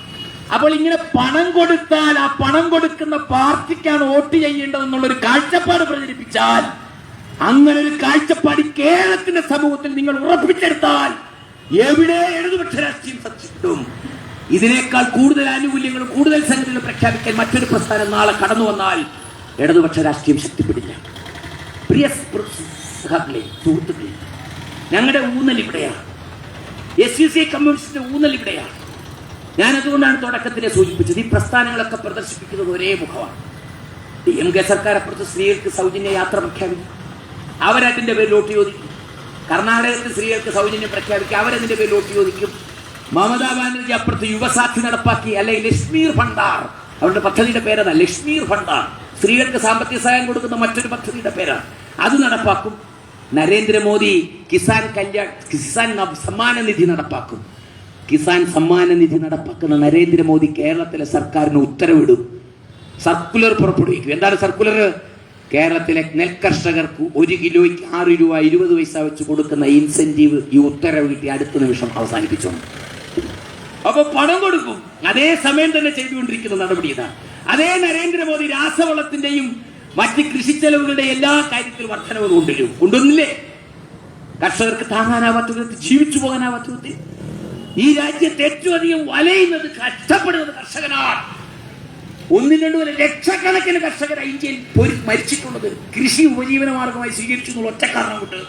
അപ്പോൾ ഇങ്ങനെ പണം കൊടുത്താൽ ആ പണം കൊടുക്കുന്ന പാർട്ടിക്കാണ് വോട്ട് ചെയ്യേണ്ടതെന്നുള്ളൊരു കാഴ്ചപ്പാട് പ്രചരിപ്പിച്ചാൽ, അങ്ങനെ ഒരു കാഴ്ചപ്പാട് കേരളത്തിന്റെ സമൂഹത്തിൽ നിങ്ങൾ ഉറപ്പിച്ചെടുത്താൽ എവിടെ ഇടതുപക്ഷ രാഷ്ട്രീയം സൃഷ്ടിക്കും? ഇതിനേക്കാൾ കൂടുതൽ ആനുകൂല്യങ്ങളും കൂടുതൽ സംഗതികളും പ്രഖ്യാപിക്കാൻ മറ്റൊരു പ്രസ്ഥാനം നാളെ കടന്നു വന്നാൽ ഇടതുപക്ഷ രാഷ്ട്രീയം ശക്തിപ്പെടില്ല. പ്രിയ സുഹൃത്തുക്കളെ, ഞങ്ങളുടെ ഊന്നൽ ഇവിടെയാണ്. SUC കമ്മ്യൂണിസ്റ്റിന്റെ ഊന്നൽ ഇവിടെയാണ്. ഞാനതുകൊണ്ടാണ് തുടക്കത്തിലെ സൂചിപ്പിച്ചത്, ഈ പ്രസ്ഥാനങ്ങളൊക്കെ പ്രദർശിപ്പിക്കുന്നത് ഒരേ മുഖമാണ്. DMK സർക്കാർ അപ്പുറത്ത് സ്ത്രീകൾക്ക് സൗജന്യ യാത്ര പ്രഖ്യാപിക്കും, അവരതിന്റെ പേരിൽ വോട്ട് ചോദിക്കും. കർണാടകത്തിൽ സ്ത്രീകൾക്ക് സൗജന്യം പ്രഖ്യാപിക്കും, അവരതിന്റെ പേരിൽ വോട്ട് ചോദിക്കും. മമതാ ബാനർജി അപ്പുറത്ത് യുവസാക്ഷി നടപ്പാക്കി, അല്ലെങ്കിൽ ലക്ഷ്മീർ ഭണ്ഡാർ, അവരുടെ പദ്ധതിയുടെ പേരതാ ലക്ഷ്മീർ ഭണ്ഡാർ, സ്ത്രീകൾക്ക് സാമ്പത്തിക സഹായം കൊടുക്കുന്ന മറ്റൊരു പദ്ധതിയുടെ പേരാണ്, അത് നടപ്പാക്കും. നരേന്ദ്രമോദി കിസാൻ സമ്മാന നിധി നടപ്പാക്കും. കിസാൻ സമ്മാന നിധി നടപ്പാക്കുന്ന നരേന്ദ്രമോദി കേരളത്തിലെ സർക്കാരിന് ഉത്തരവിടും, സർക്കുലർ പുറപ്പെടുവിക്കും. എന്താണ് സർക്കുലർ? കേരളത്തിലെ നെൽകർഷകർക്ക് 1 കിലോയ്ക്ക് 6 രൂപ 20 പൈസ വെച്ച് കൊടുക്കുന്ന ഇൻസെന്റീവ് ഈ ഉത്തരവ് കിട്ടി അടുത്ത നിമിഷം അവസാനിപ്പിച്ചു. അപ്പൊ പണം കൊടുക്കും. അതേ സമയം തന്നെ ചെയ്തുകൊണ്ടിരിക്കുന്ന നടപടി ഇതാണ്. അതേ നരേന്ദ്രമോദി രാസവളത്തിന്റെയും മറ്റ് കൃഷി ചെലവുകളുടെ എല്ലാ കാര്യത്തിലും വർധനവ് കൊണ്ടുവന്നില്ലേ? കർഷകർക്ക് താങ്ങാനാവാത്ത വിധത്തിൽ, ജീവിച്ചു പോകാനാവാത്ത വിധത്തിൽ ഈ രാജ്യത്ത് ഏറ്റവും അധികം വലയുന്നത്, കഷ്ടപ്പെടുന്നത് കർഷകനാണ്. 1-2 ലക്ഷക്കണക്കിന് കർഷകർ ഇന്ത്യയിൽ മരിച്ചിട്ടുള്ളത് കൃഷി ഉപജീവന മാർഗമായി സ്വീകരിച്ചു എന്നുള്ള ഒറ്റ കാരണം കൊണ്ട്.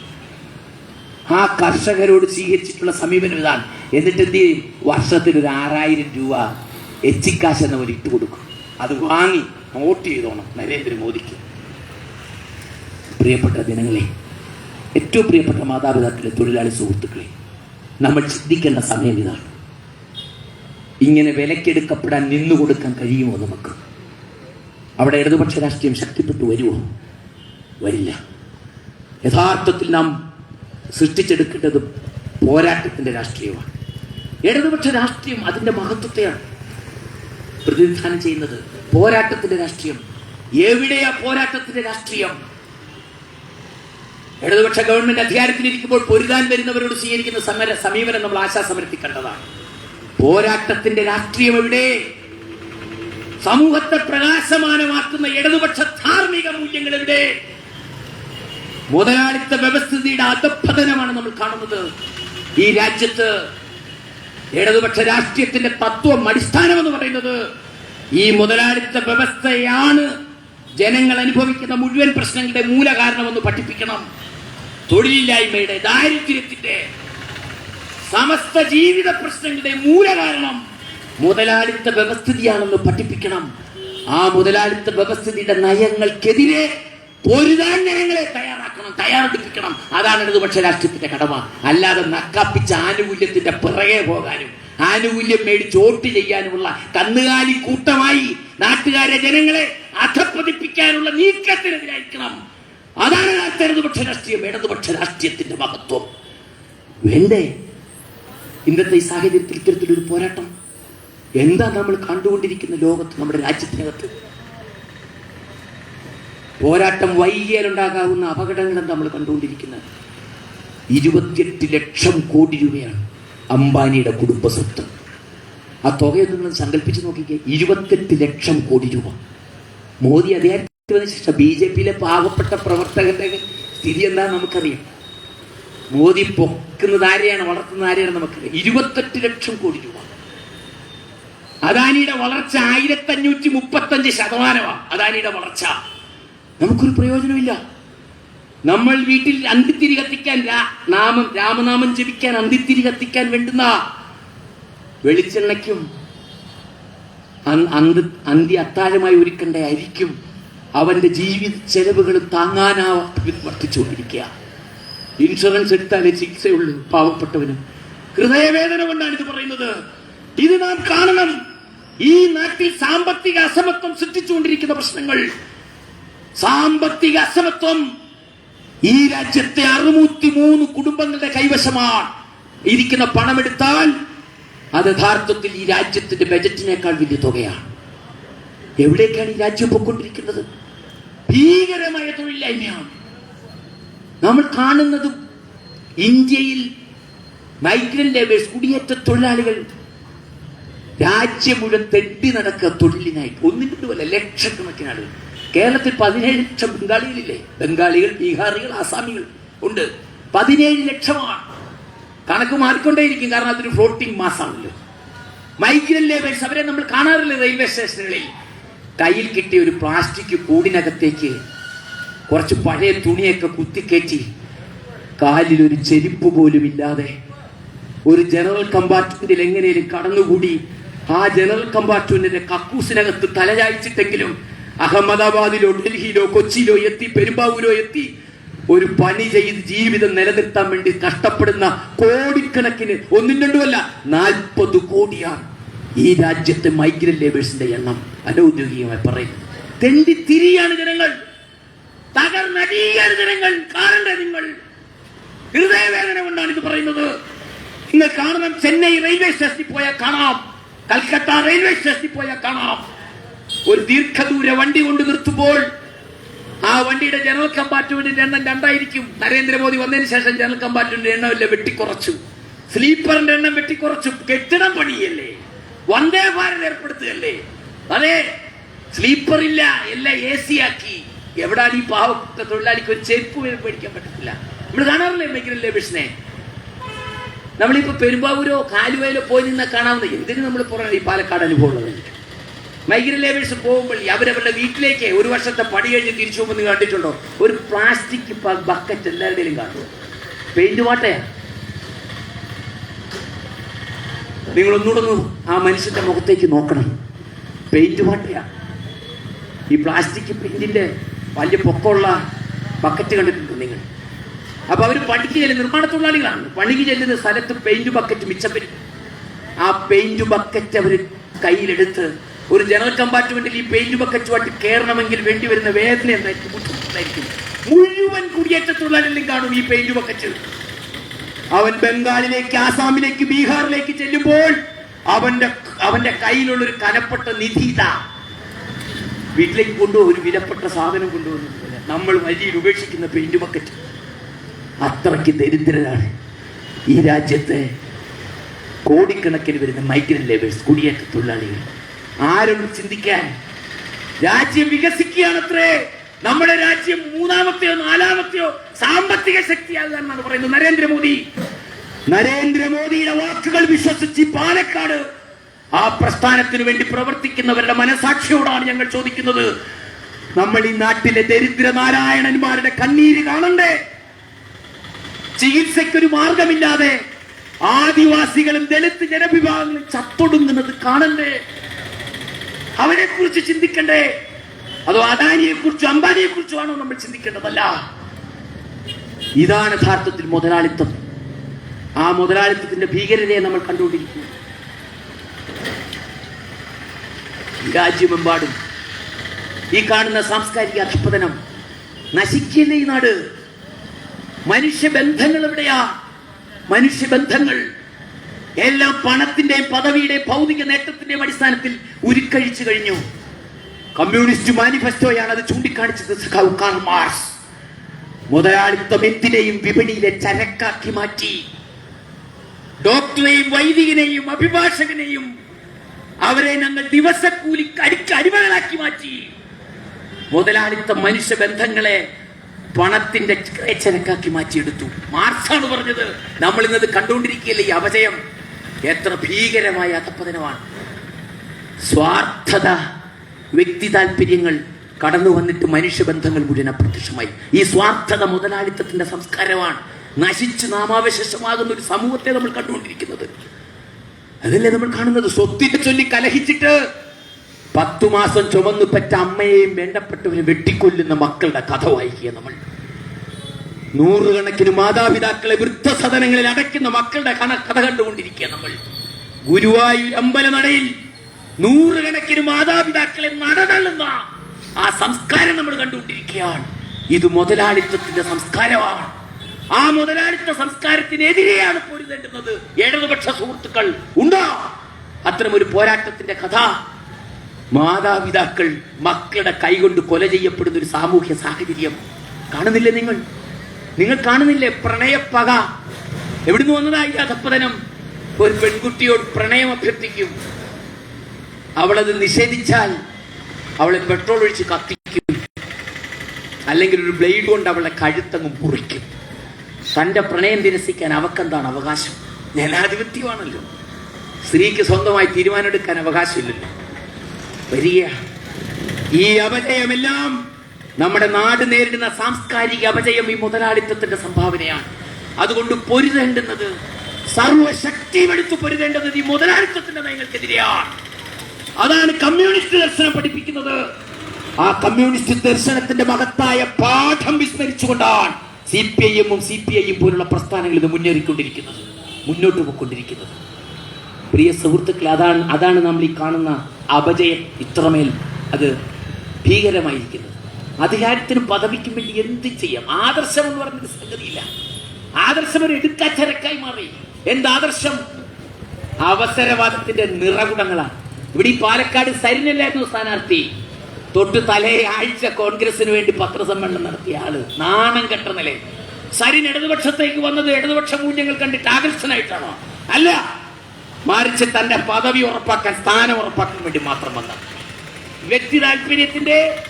ആ കർഷകരോട് സ്വീകരിച്ചിട്ടുള്ള സമീപനം ഇതാണ്. എന്നിട്ട് എന്ത് ചെയ്യും? വർഷത്തിൽ ഒരു 6000 രൂപ എച്ചിക്കാശ് എന്നവർ ഇട്ട് കൊടുക്കും. അത് വാങ്ങി വോട്ട് ചെയ്തോണം നരേന്ദ്രമോദിക്ക്. പ്രിയപ്പെട്ട ജനങ്ങളെ, ഏറ്റവും പ്രിയപ്പെട്ട മാതാപിതാക്കളെ, തൊഴിലാളി സുഹൃത്തുക്കളെ, നമ്മൾ ചിന്തിക്കേണ്ട സമയം ഇതാണ്. ഇങ്ങനെ വിലക്കെടുക്കപ്പെടാൻ നിന്നുകൊടുക്കാൻ കഴിയുമോ നമുക്ക്? അവിടെ ഇടതുപക്ഷ രാഷ്ട്രീയം ശക്തിപ്പെട്ടു വരുമോ? വരില്ല. യഥാർത്ഥത്തിൽ നാം സൃഷ്ടിച്ചെടുക്കേണ്ടത് പോരാട്ടത്തിന്റെ രാഷ്ട്രീയമാണ്. ഇടതുപക്ഷ രാഷ്ട്രീയം അതിന്റെ മഹത്വത്തെയാണ് പ്രതിനിധാനം ചെയ്യുന്നത്. പോരാട്ടത്തിന്റെ രാഷ്ട്രീയം. എവിടെയാ പോരാട്ടത്തിന്റെ രാഷ്ട്രീയം? ഇടതുപക്ഷ ഗവൺമെന്റ് അധികാരത്തിലിരിക്കുമ്പോൾ പൊരുതാൻ വരുന്നവരോട് സ്വീകരിക്കുന്ന സമീപനം നമ്മൾ ആശാസമരത്തിൽ കണ്ടതാണ്. പോരാട്ടത്തിന്റെ രാഷ്ട്രീയം എവിടെ? സമൂഹത്തെ പ്രകാശമാനമാക്കുന്ന ഇടതുപക്ഷ ധാർമ്മിക മൂല്യങ്ങൾ എവിടെ? മുതലാളിത്ത വ്യവസ്ഥിതിയുടെ അധപ്പതനമാണ് നമ്മൾ കാണുന്നത്. ഈ രാജ്യത്ത് ഇടതുപക്ഷ രാഷ്ട്രീയത്തിന്റെ തത്വം, അടിസ്ഥാനം എന്ന് പറയുന്നത് ഈ മുതലാളിത്ത വ്യവസ്ഥയാണ് ജനങ്ങൾ അനുഭവിക്കുന്ന മുഴുവൻ പ്രശ്നങ്ങളുടെ മൂലകാരണമെന്ന് പഠിപ്പിക്കണം. തൊഴിലില്ലായ്മയുടെ, ദാരിദ്ര്യത്തിന്റെ, സമസ്ത ജീവിത പ്രശ്നങ്ങളുടെ മൂലകാരണം മുതലാളിത്ത വ്യവസ്ഥിതിയാണെന്ന് പഠിപ്പിക്കണം. ആ മുതലാളിത്ത വ്യവസ്ഥിതിയുടെ നയങ്ങൾക്കെതിരെ പൊരുതാൻ ജനങ്ങളെ തയ്യാറെടുപ്പിക്കണം. അതാണ് ഇടതുപക്ഷ രാഷ്ട്രീയത്തിന്റെ കടമ. അല്ലാതെ നക്കാപ്പിച്ച ആനുകൂല്യത്തിന്റെ പിറകെ പോകാനും ആനുകൂല്യം മേടിച്ച് വോട്ട് ചെയ്യാനുമുള്ള കന്നുകാലി കൂട്ടമായി നാട്ടുകാരെ, ജനങ്ങളെ അധപ്പതിപ്പിക്കാനുള്ള നീക്കത്തിനെതിരായിരിക്കണം. അതാണ് ഇടതുപക്ഷ രാഷ്ട്രീയം, ഇടതുപക്ഷ രാഷ്ട്രീയത്തിന്റെ മഹത്വം. വേണ്ടേ ഇന്നത്തെ ഈ സാഹചര്യത്തിൽ ഇത്തരത്തിലൊരു പോരാട്ടം? എന്താ നമ്മൾ കണ്ടുകൊണ്ടിരിക്കുന്ന ലോകത്ത്, നമ്മുടെ രാജ്യത്തിനകത്ത്? പോരാട്ടം വൈകിയാലുണ്ടാകാവുന്ന അപകടങ്ങളും നമ്മൾ കണ്ടുകൊണ്ടിരിക്കുന്നത്. 28 ലക്ഷം കോടി രൂപയാണ് അംബാനിയുടെ കുടുംബ സ്വത്ത്. ആ തുകയൊന്നും നിങ്ങൾ സങ്കല്പിച്ച് നോക്കിക്കേ. 28 ലക്ഷം കോടി രൂപ. മോദി അധികാരത്തിൽ വന്ന ശേഷം BJPയിലെ പാവപ്പെട്ട പ്രവർത്തകരുടെ സ്ഥിതി എന്താണെന്ന് നമുക്കറിയാം. മോദി പൊക്കുന്നത് ആരെയാണ്, വളർത്തുന്ന ആരെയാണ് നമുക്കറിയാം. 28 ലക്ഷം കോടി രൂപ. അദാനിയുടെ വളർച്ച 1535%. അദാനിയുടെ വളർച്ച. നമുക്കൊരു പ്രയോജനമില്ല. നമ്മൾ വീട്ടിൽ അന്തിത്തിരി കത്തിക്കാൻ, രാമനാമം ജപിക്കാൻ അന്തിത്തിരി കത്തിക്കാൻ വേണ്ടുന്ന വെളിച്ചെണ്ണയ്ക്കും അന്തി അത്താഴമായി ഒരുക്കേണ്ട അരിക്കും അവന്റെ ജീവിത ചെലവുകളും താങ്ങാനാവാത്ത വർദ്ധിച്ചുകൊണ്ടിരിക്കുക. ഇൻഷുറൻസ് എടുത്താലേ ചികിത്സയുള്ളൂ പാവപ്പെട്ടവനും. ഹൃദയവേദന കൊണ്ടാണ് ഇത് പറയുന്നത്. ഇത് നാം കാണണം. ഈ നാട്ടിൽ സാമ്പത്തിക അസമത്വം സൃഷ്ടിച്ചുകൊണ്ടിരിക്കുന്ന പ്രശ്നങ്ങൾ, സാമ്പത്തിക അസമത്വം ഈ രാജ്യത്തെ 63 കുടുംബങ്ങളുടെ കൈവശമാണ്. ഇരിക്കുന്ന പണമെടുത്താൽ അത് യഥാർത്ഥത്തിൽ ഈ രാജ്യത്തിന്റെ ബജറ്റിനേക്കാൾ വലിയ തുകയാണ്. എവിടേക്കാണ് ഈ രാജ്യം പൊയ്ക്കൊണ്ടിരിക്കുന്നത്? ഭീകരമായ തൊഴിലില്ലായ്മയാണ് നമ്മൾ കാണുന്നതും. ഇന്ത്യയിൽ മൈഗ്രന്റ് ലേബേഴ്സ്, കുടിയേറ്റ തൊഴിലാളികൾ രാജ്യം മുഴുവൻ തെണ്ടി നടക്കുക തൊഴിലിനായി. ഒന്നിനും പോലെ ലക്ഷക്കണക്കിന് ആളുകൾ. കേരളത്തിൽ 17 ലക്ഷം ബംഗാളികളില്ലേ? ബംഗാളികൾ, ബീഹാറികൾ, ആസാമികൾ ഉണ്ട്. 17 ലക്ഷമാണ്. കണക്ക് മാറിക്കൊണ്ടേയിരിക്കും, കാരണം അതൊരു ഫ്ലോട്ടിംഗ് മാസമാണല്ലോ. മൈഗ്രന്റ് ലേബേഴ്സ്, അവരെ നമ്മൾ കാണാറില്ല റെയിൽവേ സ്റ്റേഷനുകളിൽ. കയ്യിൽ കിട്ടിയ ഒരു പ്ലാസ്റ്റിക് കൂടിനകത്തേക്ക് കുറച്ച് പഴയ തുണിയൊക്കെ കുത്തിക്കയറ്റി, കാലിലൊരു ചെരുപ്പ് പോലും ഇല്ലാതെ ഒരു ജനറൽ കമ്പാർട്ട്മെന്റിൽ എങ്ങനെയും കടന്നുകൂടി ആ ജനറൽ കമ്പാർട്ട്മെന്റിന്റെ കക്കൂസിനകത്ത് തലചായ്ച്ചിട്ടെങ്കിലും അഹമ്മദാബാദിലോ ഡൽഹിയിലോ കൊച്ചിയിലോ എത്തി, പെരുമ്പാവൂരോ എത്തി ഒരു പണി ചെയ്ത് ജീവിതം നിലനിർത്താൻ വേണ്ടി കഷ്ടപ്പെടുന്ന കോടിക്കണക്കിന്, ഒന്നും രണ്ടുമല്ല 40 കോടിയാണ് ഈ രാജ്യത്തെ മൈഗ്രന്റ് ലേബേഴ്സിന്റെ എണ്ണം. അനൗദ്യോഗികമായി പറയുന്നത് തെണ്ടി തിരിയാണ് ജനങ്ങൾ, തകർന്നടിയാണ് ജനങ്ങൾ. കാണണ്ടേ നിങ്ങൾ? ഹൃദയവേദന കൊണ്ടാണ് ഇത് പറയുന്നത്. നിങ്ങൾ കാണണം, ചെന്നൈ റെയിൽവേ സ്റ്റേഷനിൽ പോയാൽ കാണാം, കൽക്കട്ട റെയിൽവേ സ്റ്റേഷനിൽ പോയാൽ കാണാം. ഒരു ദീർഘദൂര വണ്ടി കൊണ്ട് നിർത്തുമ്പോൾ ആ വണ്ടിയുടെ ജനറൽ കമ്പാർട്ട്മെന്റിന്റെ എണ്ണം 2 ആയിരിക്കും. നരേന്ദ്രമോദി വന്നതിന് ശേഷം ജനറൽ കമ്പാർട്ട്മെന്റിന്റെ എണ്ണമില്ല, വെട്ടിക്കുറച്ചു. സ്ലീപ്പറിന്റെ എണ്ണം വെട്ടിക്കുറച്ചു. കെട്ടിടം പണിയല്ലേ, വന്ദേ ഭാരത് ഏർപ്പെടുത്തുകയല്ലേ? അതെ, സ്ലീപ്പർ ഇല്ല, എല്ലാം AC ആക്കി. എവിടാണ് ഈ പാവപ്പെട്ട തൊഴിലാളിക്ക് ഒരു ചെരുപ്പ് മേടിക്കാൻ പറ്റത്തില്ല? നമ്മൾ കാണാറില്ലേ മൈഗ്രന്റ് ലേബേഴ്സിനെ? നമ്മളിപ്പോ പെരുമ്പാവൂരോ കാലുവയിലോ പോയി നിന്നാൽ കാണാവുന്നത്. എന്തിനു നമ്മൾ പുറമെ ഈ പാലക്കാട് അനുഭവം ഉള്ളത്? മൈഗ്രന്റ് ലേബേഴ്സ് പോകുമ്പോൾ അവരവരുടെ വീട്ടിലേക്ക് 1 വർഷത്തെ പണി കഴിഞ്ഞ് തിരിച്ചു പോകുമ്പോൾ നിങ്ങൾ കണ്ടിട്ടുണ്ടോ? ഒരു പ്ലാസ്റ്റിക് ബക്കറ്റ് എല്ലാവരുടെയും കാണുമോ? പെയിന്റ് വാട്ടയാണ്. നിങ്ങളൊന്നുകൂടെ ആ മനുഷ്യന്റെ മുഖത്തേക്ക് നോക്കണം. പെയിന്റ് വാട്ടയാണ്. ഈ പ്ലാസ്റ്റിക് പെയിന്റിന്റെ വലിയ പൊക്കമുള്ള ബക്കറ്റ് കണ്ടിട്ടുണ്ടോ നിങ്ങൾ? അപ്പൊ അവർ പണിക്ക് ചെല്ലുന്ന നിർമ്മാണ തൊഴിലാളികളാണ്. പണിക്ക് ചെല്ലുന്ന സ്ഥലത്ത് പെയിന്റ് ബക്കറ്റ് മിച്ചം വരും. ആ പെയിന്റ് ബക്കറ്റ് അവർ കയ്യിലെടുത്ത് ഒരു ജനറൽ കമ്പാർട്ട്മെന്റിൽ ഈ പെയിന്റ് ബക്കറ്റുമായിട്ട് കയറണമെങ്കിൽ വേണ്ടി വരുന്ന വേദന എന്തായിരിക്കും, ബുദ്ധിമുട്ടായിരിക്കും. മുഴുവൻ കുടിയേറ്റ തൊഴിലാളികളും കാണും ഈ പെയിന്റ് ബക്കറ്റ്. അവൻ ബംഗാളിലേക്ക്, ആസാമിലേക്ക്, ബീഹാറിലേക്ക് ചെല്ലുമ്പോൾ അവന്റെ കയ്യിലുള്ള ഒരു കനപ്പെട്ട നിധിത വീട്ടിലേക്ക് കൊണ്ടുപോകും. ഒരു വിലപ്പെട്ട സാധനം കൊണ്ടുപോകുന്നത് നമ്മൾ വരിയിൽ ഉപേക്ഷിക്കുന്ന പെയിന്റ് ബക്കറ്റ്. അത്രയ്ക്ക് ദരിദ്രരാണ് ഈ രാജ്യത്തെ കോടിക്കണക്കിന് വരുന്ന മൈഗ്രന്റ് ലേബേഴ്സ്, കുടിയേറ്റ തൊഴിലാളികൾ. ആരും ചിന്തിക്കാൻ, രാജ്യം വികസിക്കുകയാണത്രേ. നമ്മുടെ രാജ്യം 3-ാമത്തെയോ 4-ാമത്തെയോ സാമ്പത്തിക ശക്തിയാകാന്നാണ് പറയുന്നത് നരേന്ദ്രമോദിയുടെ വാക്കുകൾ വിശ്വസിച്ച് പാലക്കാട് ആ പ്രസ്ഥാനത്തിന് വേണ്ടി പ്രവർത്തിക്കുന്നവരുടെ മനസാക്ഷിയോടാണ് ഞങ്ങൾ ചോദിക്കുന്നത്. നമ്മൾ ഈ നാട്ടിലെ ദരിദ്ര നാരായണന്മാരുടെ കണ്ണീര് കാണണ്ടേ? ചികിത്സയ്ക്കൊരു മാർഗമില്ലാതെ ആദിവാസികളും ദളിത് ജനവിഭാഗങ്ങളും ചത്തൊടുങ്ങുന്നത് കാണണ്ടേ? അവരെ കുറിച്ച് ചിന്തിക്കണ്ടേ? അതോ അദാനിയെ കുറിച്ചോ അംബാനിയെ കുറിച്ചോ ആണോ നമ്മൾ ചിന്തിക്കേണ്ടതല്ല? ഇതാണ് യഥാർത്ഥത്തിൽ മുതലാളിത്തം. ആ മുതലാളിത്തത്തിന്റെ ഭീകരതയെ നമ്മൾ കണ്ടുകൊണ്ടിരിക്കുന്നു. രാജ്യമെമ്പാടും ഈ കാണുന്ന സാംസ്കാരിക അധപ്പതനം നശിക്കില്ല ഈ നാട്. മനുഷ്യബന്ധങ്ങൾ എവിടെയാ? മനുഷ്യബന്ധങ്ങൾ എല്ലാം പണത്തിന്റെയും പദവിയുടെയും ഭൗതിക നേട്ടത്തിന്റെയും അടിസ്ഥാനത്തിൽ ഉരുക്കഴിച്ചു കഴിഞ്ഞു. കമ്മ്യൂണിസ്റ്റ് മാനിഫെസ്റ്റോയാണ് അത് ചൂണ്ടിക്കാണിച്ചത്. കാൾ മാർക്സ് മുതലാളിത്തം എന്തിനേയും വിപണിയിലെ ചരക്കാക്കി മാറ്റി. ഡോക്ടറെയും വൈദികനെയും അഭിഭാഷകനെയും അവരെ ഞങ്ങൾ ദിവസക്കൂലി അടിമകളാക്കി മാറ്റി. മുതലാളിത്തം മനുഷ്യബന്ധങ്ങളെ പണത്തിന്റെ ചരക്കാക്കി മാറ്റിയെടുത്തു. മാർക്സാണ് പറഞ്ഞത്. നമ്മൾ ഇന്നത് കണ്ടുകൊണ്ടിരിക്കുകയല്ലേ ഈ അപജയം. എത്ര ഭീകരമായ അധപ്പതനമാണ്. സ്വാർത്ഥത, വ്യക്തി താല്പര്യങ്ങൾ കടന്നു വന്നിട്ട് മനുഷ്യബന്ധങ്ങൾ മുഴുവൻ അപ്രത്യക്ഷമായി. ഈ സ്വാർത്ഥത മുതലാളിത്തത്തിന്റെ സംസ്കാരമാണ്. നശിച്ച് നാമാവശേഷമാകുന്ന ഒരു സമൂഹത്തെ നമ്മൾ കണ്ടുകൊണ്ടിരിക്കുന്നത്. അതല്ലേ നമ്മൾ കാണുന്നത്. സ്വത്തിനെ ചൊല്ലി കലഹിച്ചിട്ട് 10 മാസം ചുമന്നു പെറ്റ അമ്മയെയും വേണ്ടപ്പെട്ടവരെ വെട്ടിക്കൊല്ലുന്ന മക്കളുടെ കഥ വായിക്കുക നമ്മൾ. 100 കണക്കിന് മാതാപിതാക്കളെ വൃദ്ധസദനങ്ങളിൽ അടയ്ക്കുന്ന മക്കളുടെ കഥ കണ്ടുകൊണ്ടിരിക്കുക നമ്മൾ. ഗുരുവായൂർ അമ്പലനടയിൽ 100 കണക്കിന് മാതാപിതാക്കളെ നടതള്ളുന്ന ആ സംസ്കാരം നമ്മൾ കണ്ടുകൊണ്ടിരിക്കുകയാണ്. ഇത് മുതലാളിത്തത്തിന്റെ സംസ്കാരമാണ്. ആ മുതലാളിത്ത സംസ്കാരത്തിനെതിരെയാണ് പൊരുതേണ്ടുന്നത്. ഇടതുപക്ഷ സുഹൃത്തുക്കൾ ഉണ്ടോ അത്തരമൊരു പോരാട്ടത്തിന്റെ കഥ? മാതാപിതാക്കൾ മക്കളുടെ കൈകൊണ്ട് കൊല ചെയ്യപ്പെടുന്ന ഒരു സാമൂഹ്യ സാഹചര്യം കാണുന്നില്ലേ നിങ്ങൾ കാണുന്നില്ലേ? പ്രണയപ്പക എവിടുന്ന് വന്നതായി അധപ്പതനം? ഒരു പെൺകുട്ടിയോട് പ്രണയം അഭ്യർത്ഥിക്കും, അവളത് നിഷേധിച്ചാൽ അവളെ പെട്രോൾ ഒഴിച്ച് കത്തിക്കും, അല്ലെങ്കിൽ ഒരു ബ്ലേഡ് കൊണ്ട് അവളുടെ കഴുത്തങ്ങ് മുറിക്കും. തന്റെ പ്രണയം നിരസിക്കാൻ അവക്കെന്താണ് അവകാശം? ജനാധിപത്യമാണല്ലോ. സ്ത്രീക്ക് സ്വന്തമായി തീരുമാനമെടുക്കാൻ അവകാശമില്ലല്ലോ. വരിക ഈ അപജയമെല്ലാം നമ്മുടെ നാട് നേരിടുന്ന സാംസ്കാരിക അപജയം ഈ മുതലാളിത്തത്തിന്റെ സംഭാവനയാണ്. അതുകൊണ്ട് പൊരുതേണ്ടുന്നത്, സർവശക്തിയും എടുത്തു പൊരുതേണ്ടത് ഈ മുതലാളിത്തത്തിന്റെ നയങ്ങൾക്കെതിരെയാണ്. അതാണ് കമ്മ്യൂണിസ്റ്റ് ദർശനം പഠിപ്പിക്കുന്നത്. ആ കമ്മ്യൂണിസ്റ്റ് ദർശനത്തിന്റെ മഹത്തായ പാഠം വിസ്മരിച്ചുകൊണ്ടാണ് CPIM പോലുള്ള പ്രസ്ഥാനങ്ങൾ ഇത് മുന്നോട്ട് പോയിക്കൊണ്ടിരിക്കുന്നത്. പ്രിയ സുഹൃത്തുക്കളെ, അതാണ് നമ്മൾ ഈ കാണുന്ന അപജയം ഇത്രമേൽ അത് ഭീകരമായിരിക്കുന്നത്. അധികാരത്തിനും പദവിക്കും വേണ്ടി എന്ത് ചെയ്യാം? ആദർശം എന്ന് പറഞ്ഞൊരു സംഗതിയില്ല. ആദർശം ഒരു എടുക്കാച്ചരക്കായി മാറി. എന്താദർശം? അവസരവാദത്തിന്റെ നിറകുടങ്ങളാണ്. ഇവിടെ ഈ പാലക്കാട് സരിനല്ലായിരുന്നു സ്ഥാനാർത്ഥി. തൊട്ട് തലേ ആഴ്ച കോൺഗ്രസിന് വേണ്ടി പത്രസമ്മേളനം നടത്തിയ ആള്. നാണം കെട്ട നില. സരിൻ ഇടതുപക്ഷത്തേക്ക് വന്നത് ഇടതുപക്ഷ മൂല്യങ്ങൾ കണ്ടിട്ട് ആകർഷനായിട്ടാണോ? അല്ല, മറിച്ച് തന്റെ പദവി ഉറപ്പാക്കാൻ, സ്ഥാനം ഉറപ്പാക്കാൻ വേണ്ടി മാത്രം വന്ന വ്യക്തി താല്പര്യത്തിന്റെ